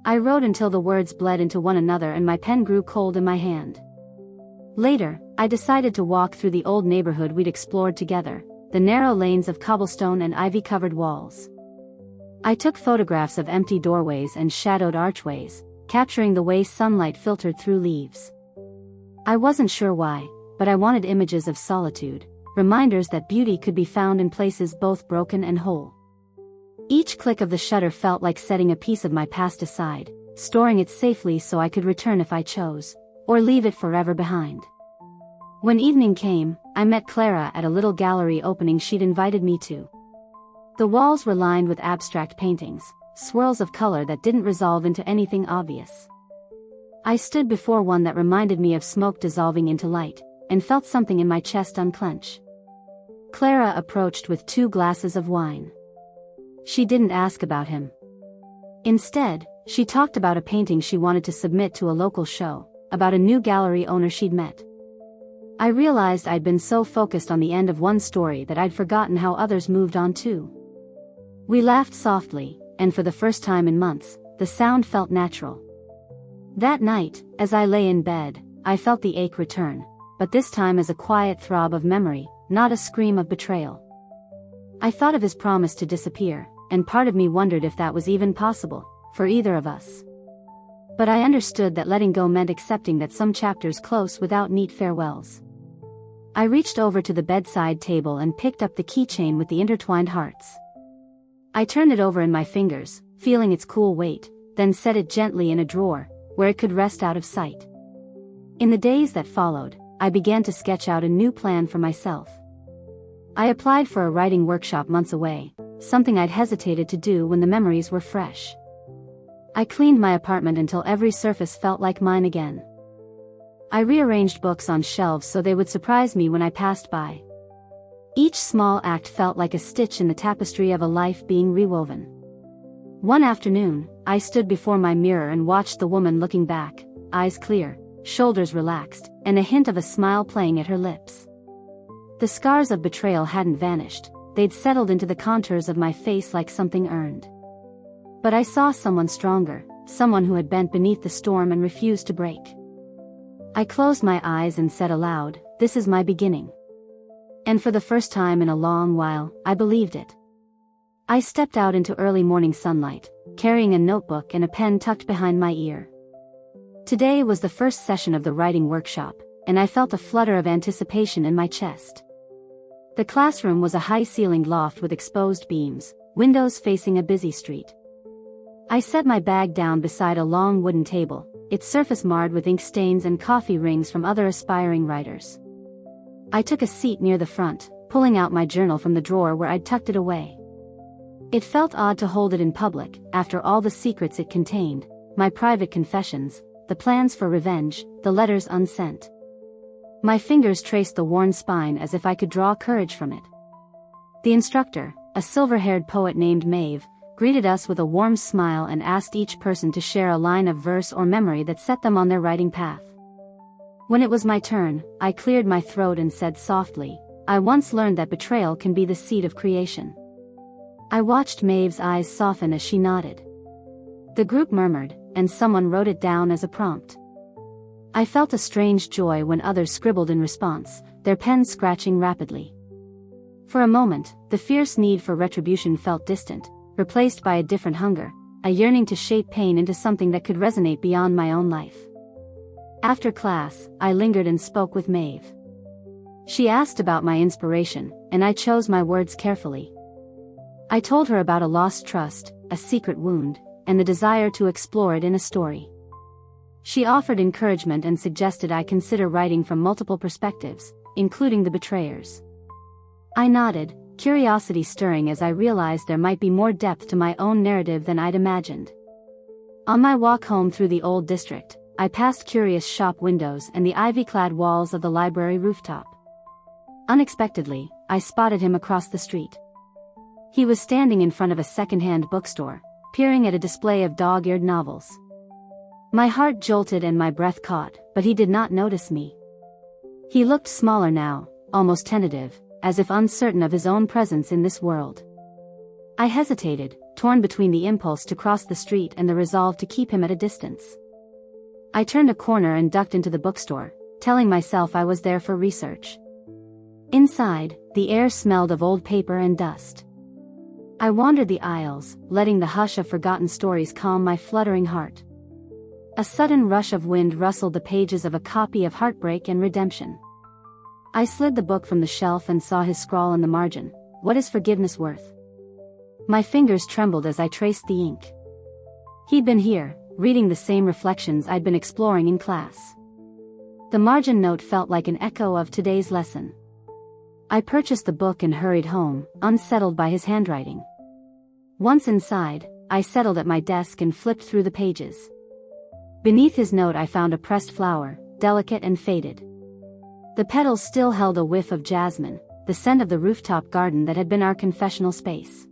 I wrote until the words bled into one another and my pen grew cold in my hand. Later, I decided to walk through the old neighborhood we'd explored together, the narrow lanes of cobblestone and ivy-covered walls. I took photographs of empty doorways and shadowed archways, capturing the way sunlight filtered through leaves. I wasn't sure why, but I wanted images of solitude, reminders that beauty could be found in places both broken and whole. Each click of the shutter felt like setting a piece of my past aside, storing it safely so I could return if I chose, or leave it forever behind. When evening came, I met Clara at a little gallery opening she'd invited me to. The walls were lined with abstract paintings, swirls of color that didn't resolve into anything obvious. I stood before one that reminded me of smoke dissolving into light, and felt something in my chest unclench. Clara approached with 2 glasses of wine. She didn't ask about him. Instead, she talked about a painting she wanted to submit to a local show, about a new gallery owner she'd met. I realized I'd been so focused on the end of one story that I'd forgotten how others moved on too. We laughed softly, and for the first time in months, the sound felt natural. That night, as I lay in bed, I felt the ache return, but this time as a quiet throb of memory, not a scream of betrayal. I thought of his promise to disappear, and part of me wondered if that was even possible, for either of us. But I understood that letting go meant accepting that some chapters close without neat farewells. I reached over to the bedside table and picked up the keychain with the intertwined hearts. I turned it over in my fingers, feeling its cool weight, then set it gently in a drawer, where it could rest out of sight. In the days that followed, I began to sketch out a new plan for myself. I applied for a writing workshop months away, something I'd hesitated to do when the memories were fresh. I cleaned my apartment until every surface felt like mine again. I rearranged books on shelves so they would surprise me when I passed by. Each small act felt like a stitch in the tapestry of a life being rewoven. One afternoon, I stood before my mirror and watched the woman looking back, eyes clear, shoulders relaxed, and a hint of a smile playing at her lips. The scars of betrayal hadn't vanished, they'd settled into the contours of my face like something earned. But I saw someone stronger, someone who had bent beneath the storm and refused to break. I closed my eyes and said aloud, "This is my beginning." And for the first time in a long while, I believed it. I stepped out into early morning sunlight, carrying a notebook and a pen tucked behind my ear. Today was the first session of the writing workshop, and I felt a flutter of anticipation in my chest. The classroom was a high-ceilinged loft with exposed beams, windows facing a busy street. I set my bag down beside a long wooden table, its surface marred with ink stains and coffee rings from other aspiring writers. I took a seat near the front, pulling out my journal from the drawer where I'd tucked it away. It felt odd to hold it in public, after all the secrets it contained, my private confessions, the plans for revenge, the letters unsent. My fingers traced the worn spine as if I could draw courage from it. The instructor, a silver-haired poet named Maeve, greeted us with a warm smile and asked each person to share a line of verse or memory that set them on their writing path. When it was my turn, I cleared my throat and said softly, "I once learned that betrayal can be the seed of creation." I watched Maeve's eyes soften as she nodded. The group murmured, and someone wrote it down as a prompt. I felt a strange joy when others scribbled in response, their pens scratching rapidly. For a moment, the fierce need for retribution felt distant, replaced by a different hunger, a yearning to shape pain into something that could resonate beyond my own life. After class, I lingered and spoke with Maeve. She asked about my inspiration, and I chose my words carefully. I told her about a lost trust, a secret wound, and the desire to explore it in a story. She offered encouragement and suggested I consider writing from multiple perspectives, including the betrayers. I nodded, curiosity stirring as I realized there might be more depth to my own narrative than I'd imagined. On my walk home through the old district, I passed curious shop windows and the ivy-clad walls of the library rooftop. Unexpectedly, I spotted him across the street. He was standing in front of a second-hand bookstore, peering at a display of dog-eared novels. My heart jolted and my breath caught, but he did not notice me. He looked smaller now, almost tentative, as if uncertain of his own presence in this world. I hesitated, torn between the impulse to cross the street and the resolve to keep him at a distance. I turned a corner and ducked into the bookstore, telling myself I was there for research. Inside, the air smelled of old paper and dust. I wandered the aisles, letting the hush of forgotten stories calm my fluttering heart. A sudden rush of wind rustled the pages of a copy of Heartbreak and Redemption. I slid the book from the shelf and saw his scrawl on the margin, "What is forgiveness worth?" My fingers trembled as I traced the ink. He'd been here, reading the same reflections I'd been exploring in class. The margin note felt like an echo of today's lesson. I purchased the book and hurried home, unsettled by his handwriting. Once inside, I settled at my desk and flipped through the pages. Beneath his note I found a pressed flower, delicate and faded. The petals still held a whiff of jasmine, the scent of the rooftop garden that had been our confessional space.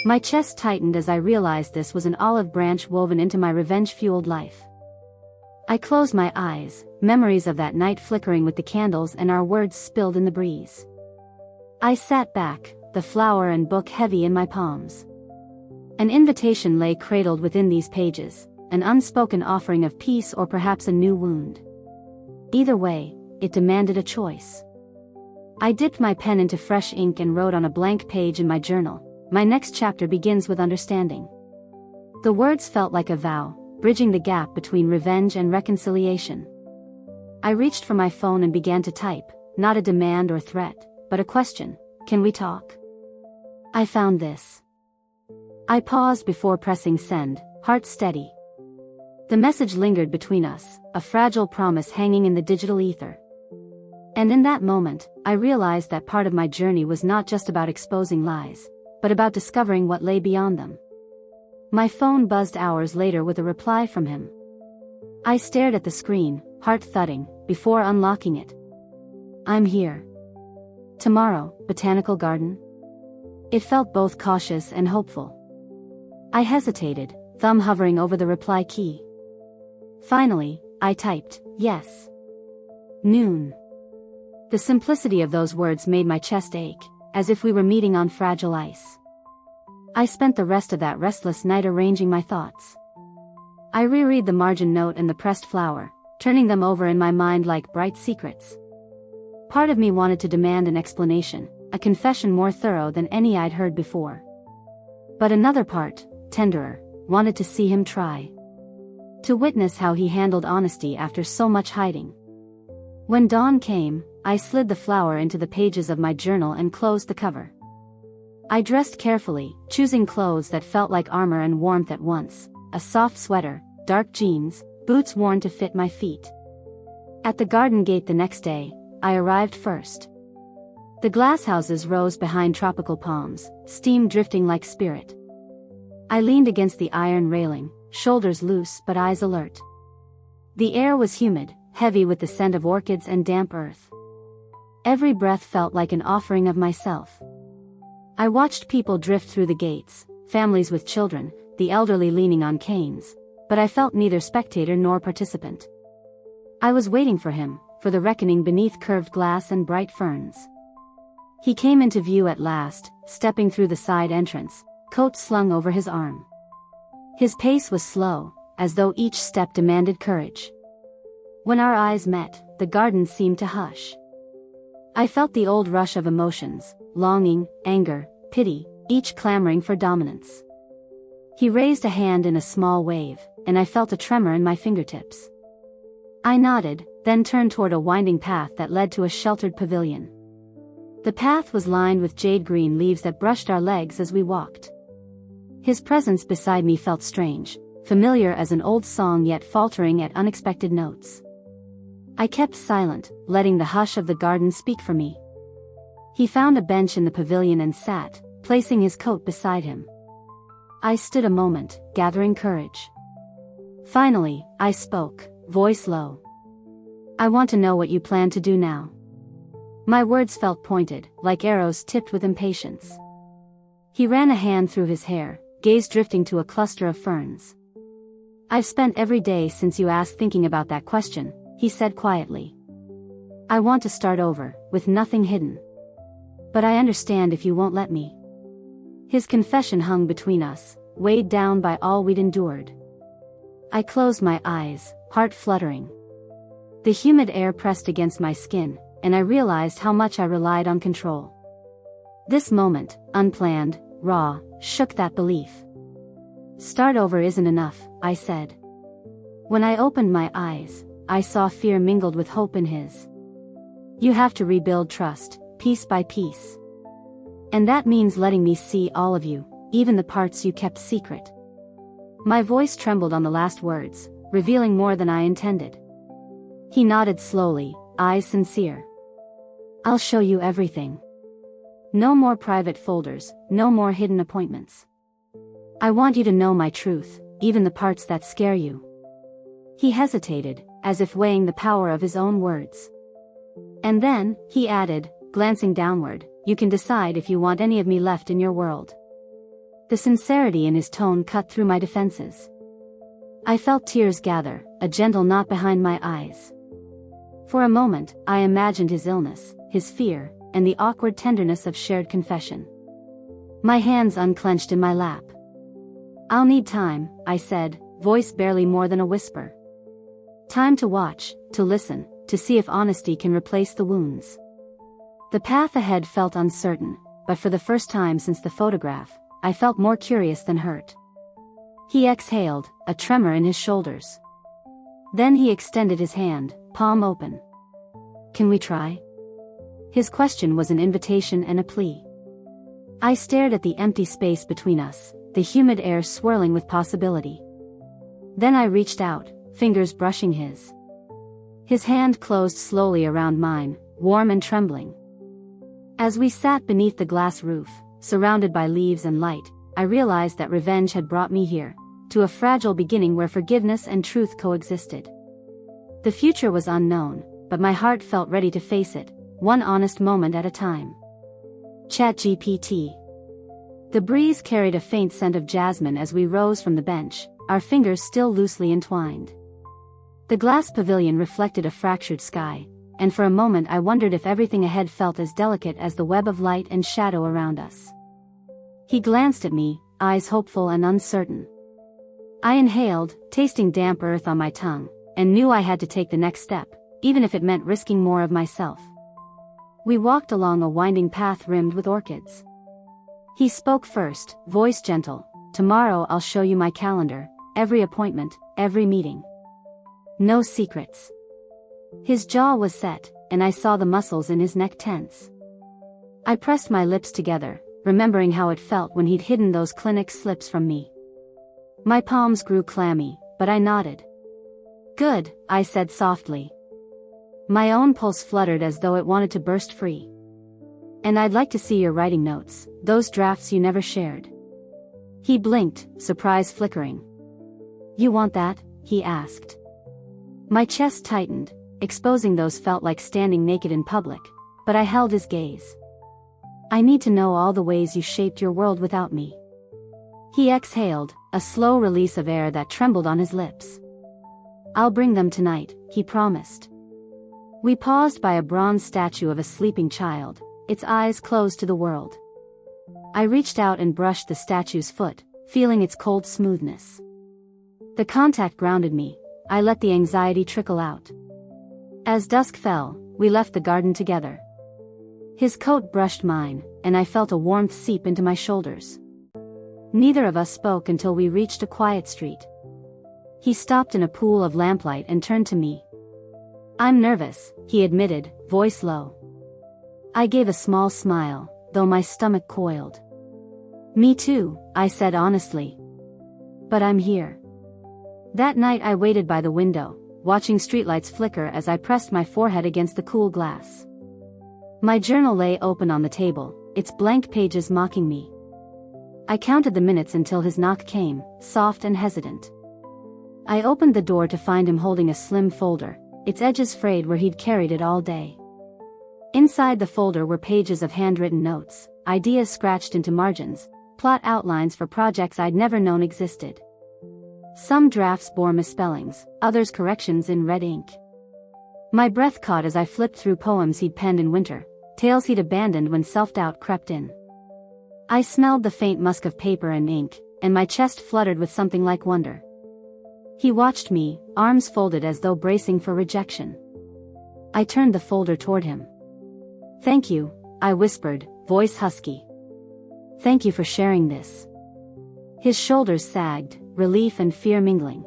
My chest tightened as I realized this was an olive branch woven into my revenge-fueled life. I closed my eyes, memories of that night flickering with the candles and our words spilled in the breeze. I sat back, the flower and book heavy in my palms. An invitation lay cradled within these pages, an unspoken offering of peace or perhaps a new wound. Either way, it demanded a choice. I dipped my pen into fresh ink and wrote on a blank page in my journal, "My next chapter begins with understanding." The words felt like a vow, bridging the gap between revenge and reconciliation. I reached for my phone and began to type, not a demand or threat, but a question: "Can we talk?" I found this. I paused before pressing send, heart steady. The message lingered between us, a fragile promise hanging in the digital ether. And in that moment, I realized that part of my journey was not just about exposing lies, but about discovering what lay beyond them. My phone buzzed hours later with a reply from him. I stared at the screen, heart thudding, before unlocking it. "I'm here. Tomorrow, Botanical Garden?" It felt both cautious and hopeful. I hesitated, thumb hovering over the reply key. Finally, I typed, "Yes. Noon." The simplicity of those words made my chest ache, as if we were meeting on fragile ice. I spent the rest of that restless night arranging my thoughts. I reread the margin note and the pressed flower, turning them over in my mind like bright secrets. Part of me wanted to demand an explanation, a confession more thorough than any I'd heard before. But another part, tenderer, wanted to see him try. To witness how he handled honesty after so much hiding. When dawn came, I slid the flower into the pages of my journal and closed the cover. I dressed carefully, choosing clothes that felt like armor and warmth at once, a soft sweater, dark jeans, boots worn to fit my feet. At the garden gate the next day, I arrived first. The glasshouses rose behind tropical palms, steam drifting like spirit. I leaned against the iron railing, shoulders loose but eyes alert. The air was humid, heavy with the scent of orchids and damp earth. Every breath felt like an offering of myself. I watched people drift through the gates, families with children, the elderly leaning on canes, but I felt neither spectator nor participant. I was waiting for him, for the reckoning beneath curved glass and bright ferns. He came into view at last, stepping through the side entrance, coat slung over his arm. His pace was slow, as though each step demanded courage. When our eyes met, the garden seemed to hush. I felt the old rush of emotions, longing, anger, pity, each clamoring for dominance. He raised a hand in a small wave, and I felt a tremor in my fingertips. I nodded, then turned toward a winding path that led to a sheltered pavilion. The path was lined with jade-green leaves that brushed our legs as we walked. His presence beside me felt strange, familiar as an old song yet faltering at unexpected notes. I kept silent, letting the hush of the garden speak for me. He found a bench in the pavilion and sat, placing his coat beside him. I stood a moment, gathering courage. Finally, I spoke, voice low. "I want to know what you plan to do now." My words felt pointed, like arrows tipped with impatience. He ran a hand through his hair, gaze drifting to a cluster of ferns. "I've spent every day since you asked thinking about that question," he said quietly. "I want to start over, with nothing hidden. But I understand if you won't let me." His confession hung between us, weighed down by all we'd endured. I closed my eyes, heart fluttering. The humid air pressed against my skin, and I realized how much I relied on control. This moment, unplanned, raw, shook that belief. "Start over isn't enough," I said. When I opened my eyes, I saw fear mingled with hope in his. "You have to rebuild trust, piece by piece. And that means letting me see all of you, even the parts you kept secret." My voice trembled on the last words, revealing more than I intended. He nodded slowly, eyes sincere. "I'll show you everything. No more private folders, no more hidden appointments. I want you to know my truth, even the parts that scare you." He hesitated, as if weighing the power of his own words. And then, he added, glancing downward, "You can decide if you want any of me left in your world." The sincerity in his tone cut through my defenses. I felt tears gather, a gentle knot behind my eyes. For a moment, I imagined his illness, his fear, and the awkward tenderness of shared confession. My hands unclenched in my lap. "I'll need time," I said, voice barely more than a whisper. "Time to watch, to listen, to see if honesty can replace the wounds." The path ahead felt uncertain, but for the first time since the photograph, I felt more curious than hurt. He exhaled, a tremor in his shoulders. Then he extended his hand, palm open. "Can we try?" His question was an invitation and a plea. I stared at the empty space between us, the humid air swirling with possibility. Then I reached out, fingers brushing his. His hand closed slowly around mine, warm and trembling. As we sat beneath the glass roof, surrounded by leaves and light, I realized that revenge had brought me here, to a fragile beginning where forgiveness and truth coexisted. The future was unknown, but my heart felt ready to face it, one honest moment at a time. ChatGPT. The breeze carried a faint scent of jasmine as we rose from the bench, our fingers still loosely entwined. The glass pavilion reflected a fractured sky, and for a moment I wondered if everything ahead felt as delicate as the web of light and shadow around us. He glanced at me, eyes hopeful and uncertain. I inhaled, tasting damp earth on my tongue, and knew I had to take the next step, even if it meant risking more of myself. We walked along a winding path rimmed with orchids. He spoke first, voice gentle. "Tomorrow I'll show you my calendar, every appointment, every meeting. No secrets." His jaw was set, and I saw the muscles in his neck tense. I pressed my lips together, remembering how it felt when he'd hidden those clinic slips from me. My palms grew clammy, but I nodded. "Good," I said softly. My own pulse fluttered as though it wanted to burst free. "And I'd like to see your writing notes, those drafts you never shared." He blinked, surprise flickering. "You want that?" he asked. My chest tightened, exposing those felt like standing naked in public, but I held his gaze. "I need to know all the ways you shaped your world without me." He exhaled, a slow release of air that trembled on his lips. "I'll bring them tonight," he promised. We paused by a bronze statue of a sleeping child, its eyes closed to the world. I reached out and brushed the statue's foot, feeling its cold smoothness. The contact grounded me. I let the anxiety trickle out. As dusk fell, we left the garden together. His coat brushed mine, and I felt a warmth seep into my shoulders. Neither of us spoke until we reached a quiet street. He stopped in a pool of lamplight and turned to me. "I'm nervous," he admitted, voice low. I gave a small smile, though my stomach coiled. "Me too," I said honestly. "But I'm here." That night I waited by the window, watching streetlights flicker as I pressed my forehead against the cool glass. My journal lay open on the table, its blank pages mocking me. I counted the minutes until his knock came, soft and hesitant. I opened the door to find him holding a slim folder, its edges frayed where he'd carried it all day. Inside the folder were pages of handwritten notes, ideas scratched into margins, plot outlines for projects I'd never known existed. Some drafts bore misspellings, others corrections in red ink. My breath caught as I flipped through poems he'd penned in winter, tales he'd abandoned when self-doubt crept in. I smelled the faint musk of paper and ink, and my chest fluttered with something like wonder. He watched me, arms folded as though bracing for rejection. I turned the folder toward him. "Thank you," I whispered, voice husky. "Thank you for sharing this." His shoulders sagged, relief and fear mingling.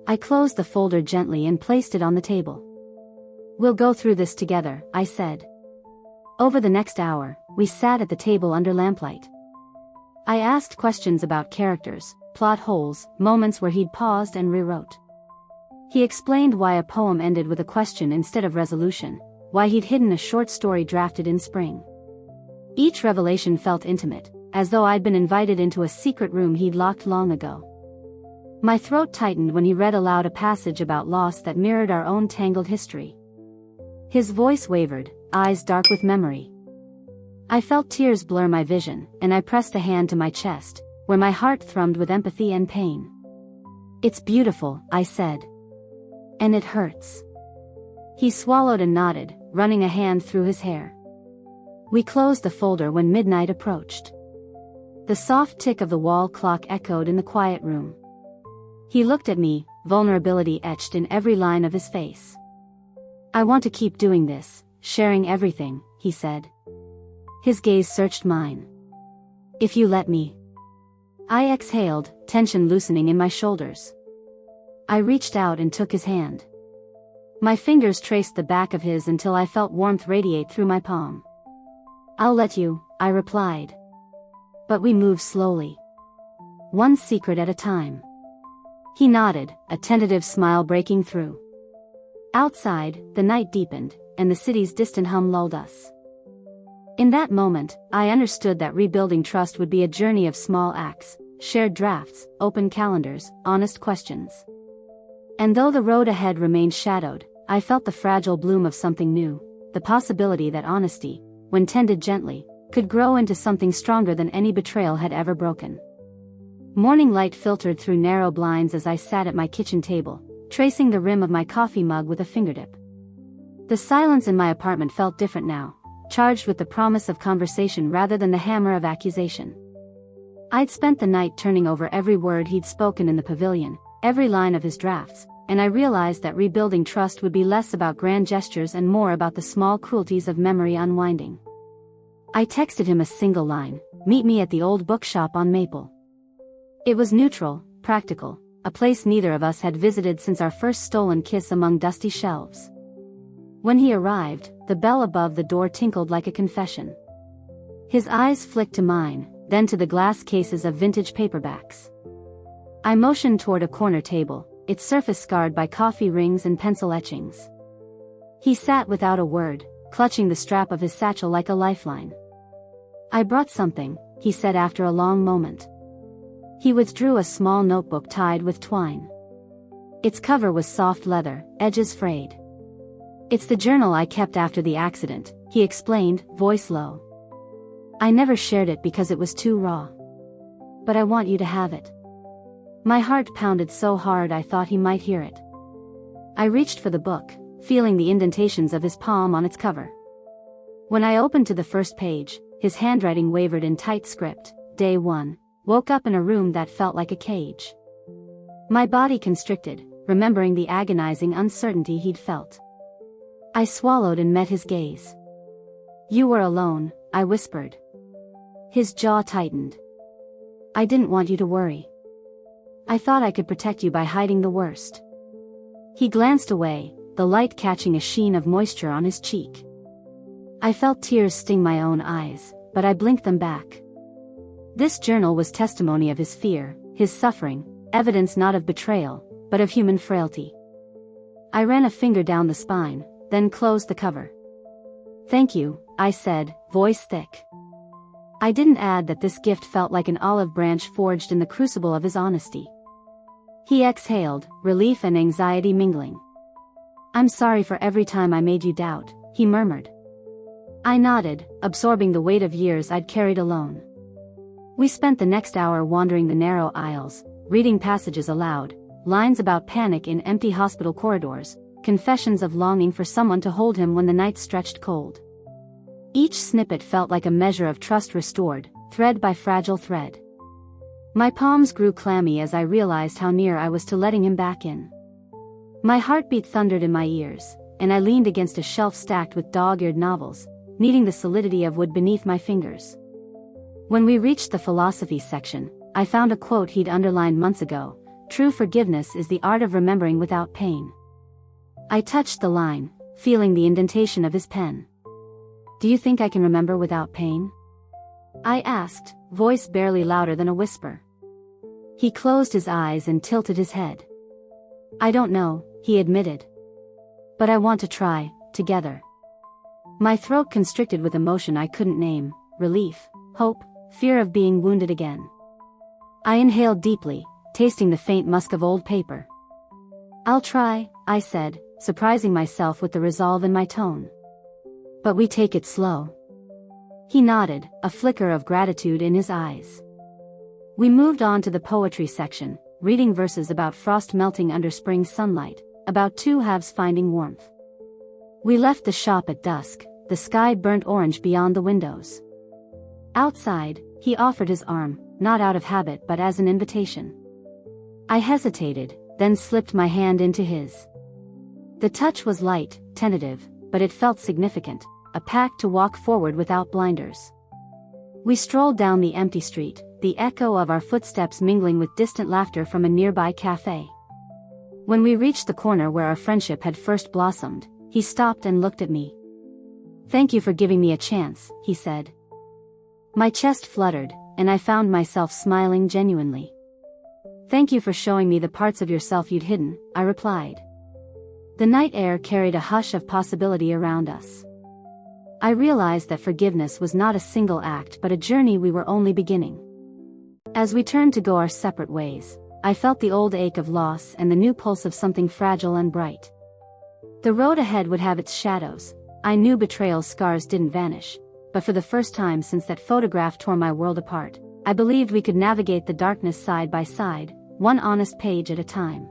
I closed the folder gently and placed it on the table. "We'll go through this together," I said. Over the next hour, we sat at the table under lamplight. I asked questions about characters, plot holes, moments where he'd paused and rewrote. He explained why a poem ended with a question instead of resolution, why he'd hidden a short story drafted in spring. Each revelation felt intimate, as though I'd been invited into a secret room he'd locked long ago. My throat tightened when he read aloud a passage about loss that mirrored our own tangled history. His voice wavered, eyes dark with memory. I felt tears blur my vision, and I pressed a hand to my chest, where my heart thrummed with empathy and pain. "It's beautiful," I said. "And it hurts." He swallowed and nodded, running a hand through his hair. We closed the folder when midnight approached. The soft tick of the wall clock echoed in the quiet room. He looked at me, vulnerability etched in every line of his face. "I want to keep doing this, sharing everything," he said. His gaze searched mine. "If you let me." I exhaled, tension loosening in my shoulders. I reached out and took his hand. My fingers traced the back of his until I felt warmth radiate through my palm. "I'll let you," I replied. But we moved slowly. One secret at a time. He nodded, a tentative smile breaking through. Outside, the night deepened, and the city's distant hum lulled us. In that moment, I understood that rebuilding trust would be a journey of small acts, shared drafts, open calendars, honest questions. And though the road ahead remained shadowed, I felt the fragile bloom of something new, the possibility that honesty, when tended gently, could grow into something stronger than any betrayal had ever broken. Morning light filtered through narrow blinds as I sat at my kitchen table, tracing the rim of my coffee mug with a fingertip. The silence in my apartment felt different now, charged with the promise of conversation rather than the hammer of accusation. I'd spent the night turning over every word he'd spoken in the pavilion, every line of his drafts, and I realized that rebuilding trust would be less about grand gestures and more about the small cruelties of memory unwinding. I texted him a single line, "Meet me at the old bookshop on Maple." It was neutral, practical, a place neither of us had visited since our first stolen kiss among dusty shelves. When he arrived, the bell above the door tinkled like a confession. His eyes flicked to mine, then to the glass cases of vintage paperbacks. I motioned toward a corner table, its surface scarred by coffee rings and pencil etchings. He sat without a word, clutching the strap of his satchel like a lifeline. "I brought something," he said after a long moment. He withdrew a small notebook tied with twine. Its cover was soft leather, edges frayed. "It's the journal I kept after the accident," he explained, voice low. "I never shared it because it was too raw. But I want you to have it." My heart pounded so hard I thought he might hear it. I reached for the book, feeling the indentations of his palm on its cover. When I opened to the first page, his handwriting wavered in tight script. Day 1. Woke up in a room that felt like a cage. My body constricted, remembering the agonizing uncertainty he'd felt. I swallowed and met his gaze. You were alone, I whispered. His jaw tightened. I didn't want you to worry. I thought I could protect you by hiding the worst. He glanced away, the light catching a sheen of moisture on his cheek. I felt tears sting my own eyes, but I blinked them back. This journal was testimony of his fear, his suffering, evidence not of betrayal, but of human frailty. I ran a finger down the spine, then closed the cover. Thank you, I said, voice thick. I didn't add that this gift felt like an olive branch forged in the crucible of his honesty. He exhaled, relief and anxiety mingling. I'm sorry for every time I made you doubt, he murmured. I nodded, absorbing the weight of years I'd carried alone. We spent the next hour wandering the narrow aisles, reading passages aloud, lines about panic in empty hospital corridors, confessions of longing for someone to hold him when the night stretched cold. Each snippet felt like a measure of trust restored, thread by fragile thread. My palms grew clammy as I realized how near I was to letting him back in. My heartbeat thundered in my ears, and I leaned against a shelf stacked with dog-eared novels, needing the solidity of wood beneath my fingers. When we reached the philosophy section, I found a quote he'd underlined months ago: "True forgiveness is the art of remembering without pain." I touched the line, feeling the indentation of his pen. Do you think I can remember without pain? I asked, voice barely louder than a whisper. He closed his eyes and tilted his head. I don't know, he admitted. But I want to try, together. My throat constricted with emotion I couldn't name: relief, hope, fear of being wounded again. I inhaled deeply, tasting the faint musk of old paper. I'll try, I said, surprising myself with the resolve in my tone. But we take it slow. He nodded, a flicker of gratitude in his eyes. We moved on to the poetry section, reading verses about frost melting under spring sunlight, about two halves finding warmth. We left the shop at dusk, the sky burnt orange beyond the windows. Outside, he offered his arm, not out of habit but as an invitation. I hesitated, then slipped my hand into his. The touch was light, tentative, but it felt significant, a pact to walk forward without blinders. We strolled down the empty street, the echo of our footsteps mingling with distant laughter from a nearby cafe. When we reached the corner where our friendship had first blossomed, he stopped and looked at me. Thank you for giving me a chance, he said. My chest fluttered, and I found myself smiling genuinely. Thank you for showing me the parts of yourself you'd hidden, I replied. The night air carried a hush of possibility around us. I realized that forgiveness was not a single act but a journey we were only beginning. As we turned to go our separate ways, I felt the old ache of loss and the new pulse of something fragile and bright. The road ahead would have its shadows. I knew betrayal's scars didn't vanish, but for the first time since that photograph tore my world apart, I believed we could navigate the darkness side by side, one honest page at a time.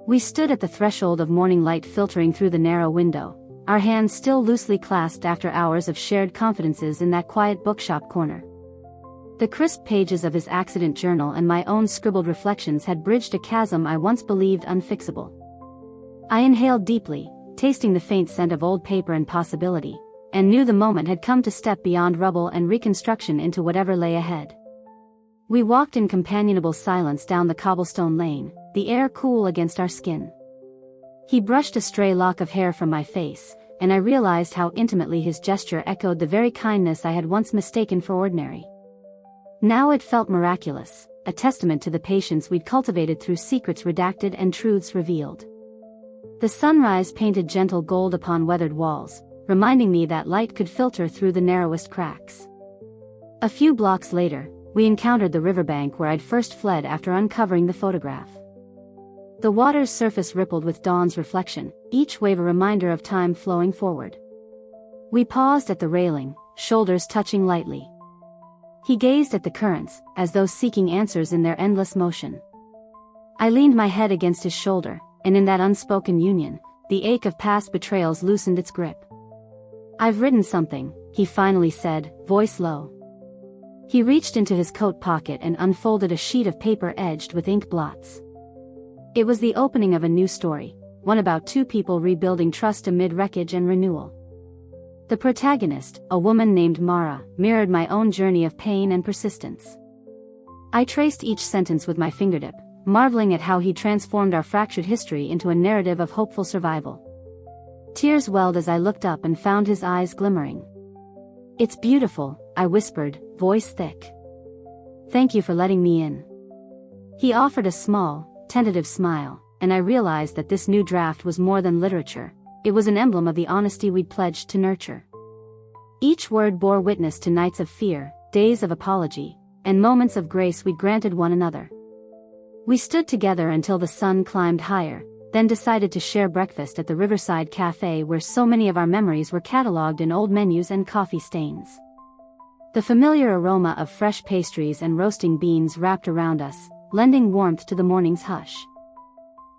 We stood at the threshold of morning light filtering through the narrow window, our hands still loosely clasped after hours of shared confidences in that quiet bookshop corner. The crisp pages of his accident journal and my own scribbled reflections had bridged a chasm I once believed unfixable. I inhaled deeply, tasting the faint scent of old paper and possibility, and knew the moment had come to step beyond rubble and reconstruction into whatever lay ahead. We walked in companionable silence down the cobblestone lane, the air cool against our skin. He brushed a stray lock of hair from my face, and I realized how intimately his gesture echoed the very kindness I had once mistaken for ordinary. Now it felt miraculous, a testament to the patience we'd cultivated through secrets redacted and truths revealed. The sunrise painted gentle gold upon weathered walls, reminding me that light could filter through the narrowest cracks. A few blocks later, we encountered the riverbank where I'd first fled after uncovering the photograph. The water's surface rippled with dawn's reflection, each wave a reminder of time flowing forward. We paused at the railing, shoulders touching lightly. He gazed at the currents, as though seeking answers in their endless motion. I leaned my head against his shoulder, and in that unspoken union, the ache of past betrayals loosened its grip. "I've written something," he finally said, voice low. He reached into his coat pocket and unfolded a sheet of paper edged with ink blots. It was the opening of a new story, one about two people rebuilding trust amid wreckage and renewal. The protagonist, a woman named Mara, mirrored my own journey of pain and persistence. I traced each sentence with my fingertip, marveling at how he transformed our fractured history into a narrative of hopeful survival. Tears welled as I looked up and found his eyes glimmering. "It's beautiful," I whispered, voice thick. "Thank you for letting me in." He offered a small, tentative smile, and I realized that this new draft was more than literature. It was an emblem of the honesty we'd pledged to nurture. Each word bore witness to nights of fear, days of apology, and moments of grace we'd granted one another. We stood together until the sun climbed higher, then decided to share breakfast at the Riverside Cafe where so many of our memories were catalogued in old menus and coffee stains. The familiar aroma of fresh pastries and roasting beans wrapped around us, lending warmth to the morning's hush.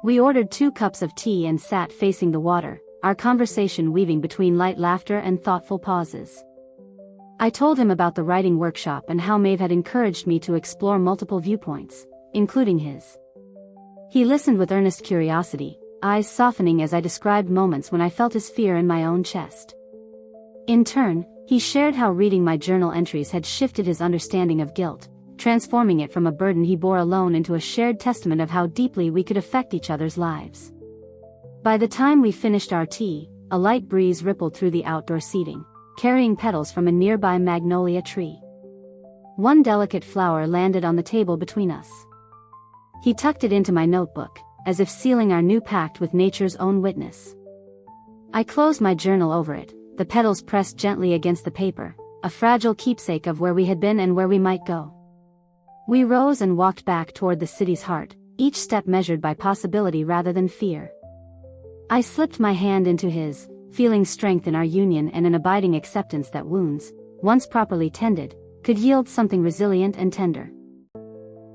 We ordered 2 cups of tea and sat facing the water, our conversation weaving between light laughter and thoughtful pauses. I told him about the writing workshop and how Maeve had encouraged me to explore multiple viewpoints, including his. He listened with earnest curiosity, eyes softening as I described moments when I felt his fear in my own chest. In turn, he shared how reading my journal entries had shifted his understanding of guilt, transforming it from a burden he bore alone into a shared testament of how deeply we could affect each other's lives. By the time we finished our tea, a light breeze rippled through the outdoor seating, carrying petals from a nearby magnolia tree. One delicate flower landed on the table between us. He tucked it into my notebook, as if sealing our new pact with nature's own witness. I closed my journal over it, the petals pressed gently against the paper, a fragile keepsake of where we had been and where we might go. We rose and walked back toward the city's heart, each step measured by possibility rather than fear. I slipped my hand into his, feeling strength in our union and an abiding acceptance that wounds, once properly tended, could yield something resilient and tender.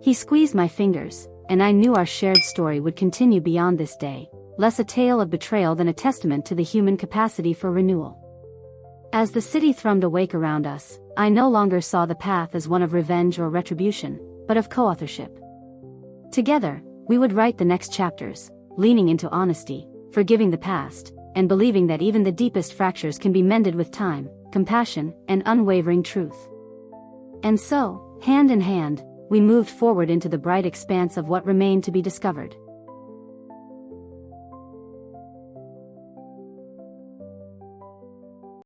He squeezed my fingers, and I knew our shared story would continue beyond this day, less a tale of betrayal than a testament to the human capacity for renewal. As the city thrummed awake around us, I no longer saw the path as one of revenge or retribution, but of co-authorship. Together, we would write the next chapters, leaning into honesty, forgiving the past, and believing that even the deepest fractures can be mended with time, compassion, and unwavering truth. And so, hand in hand, we moved forward into the bright expanse of what remained to be discovered.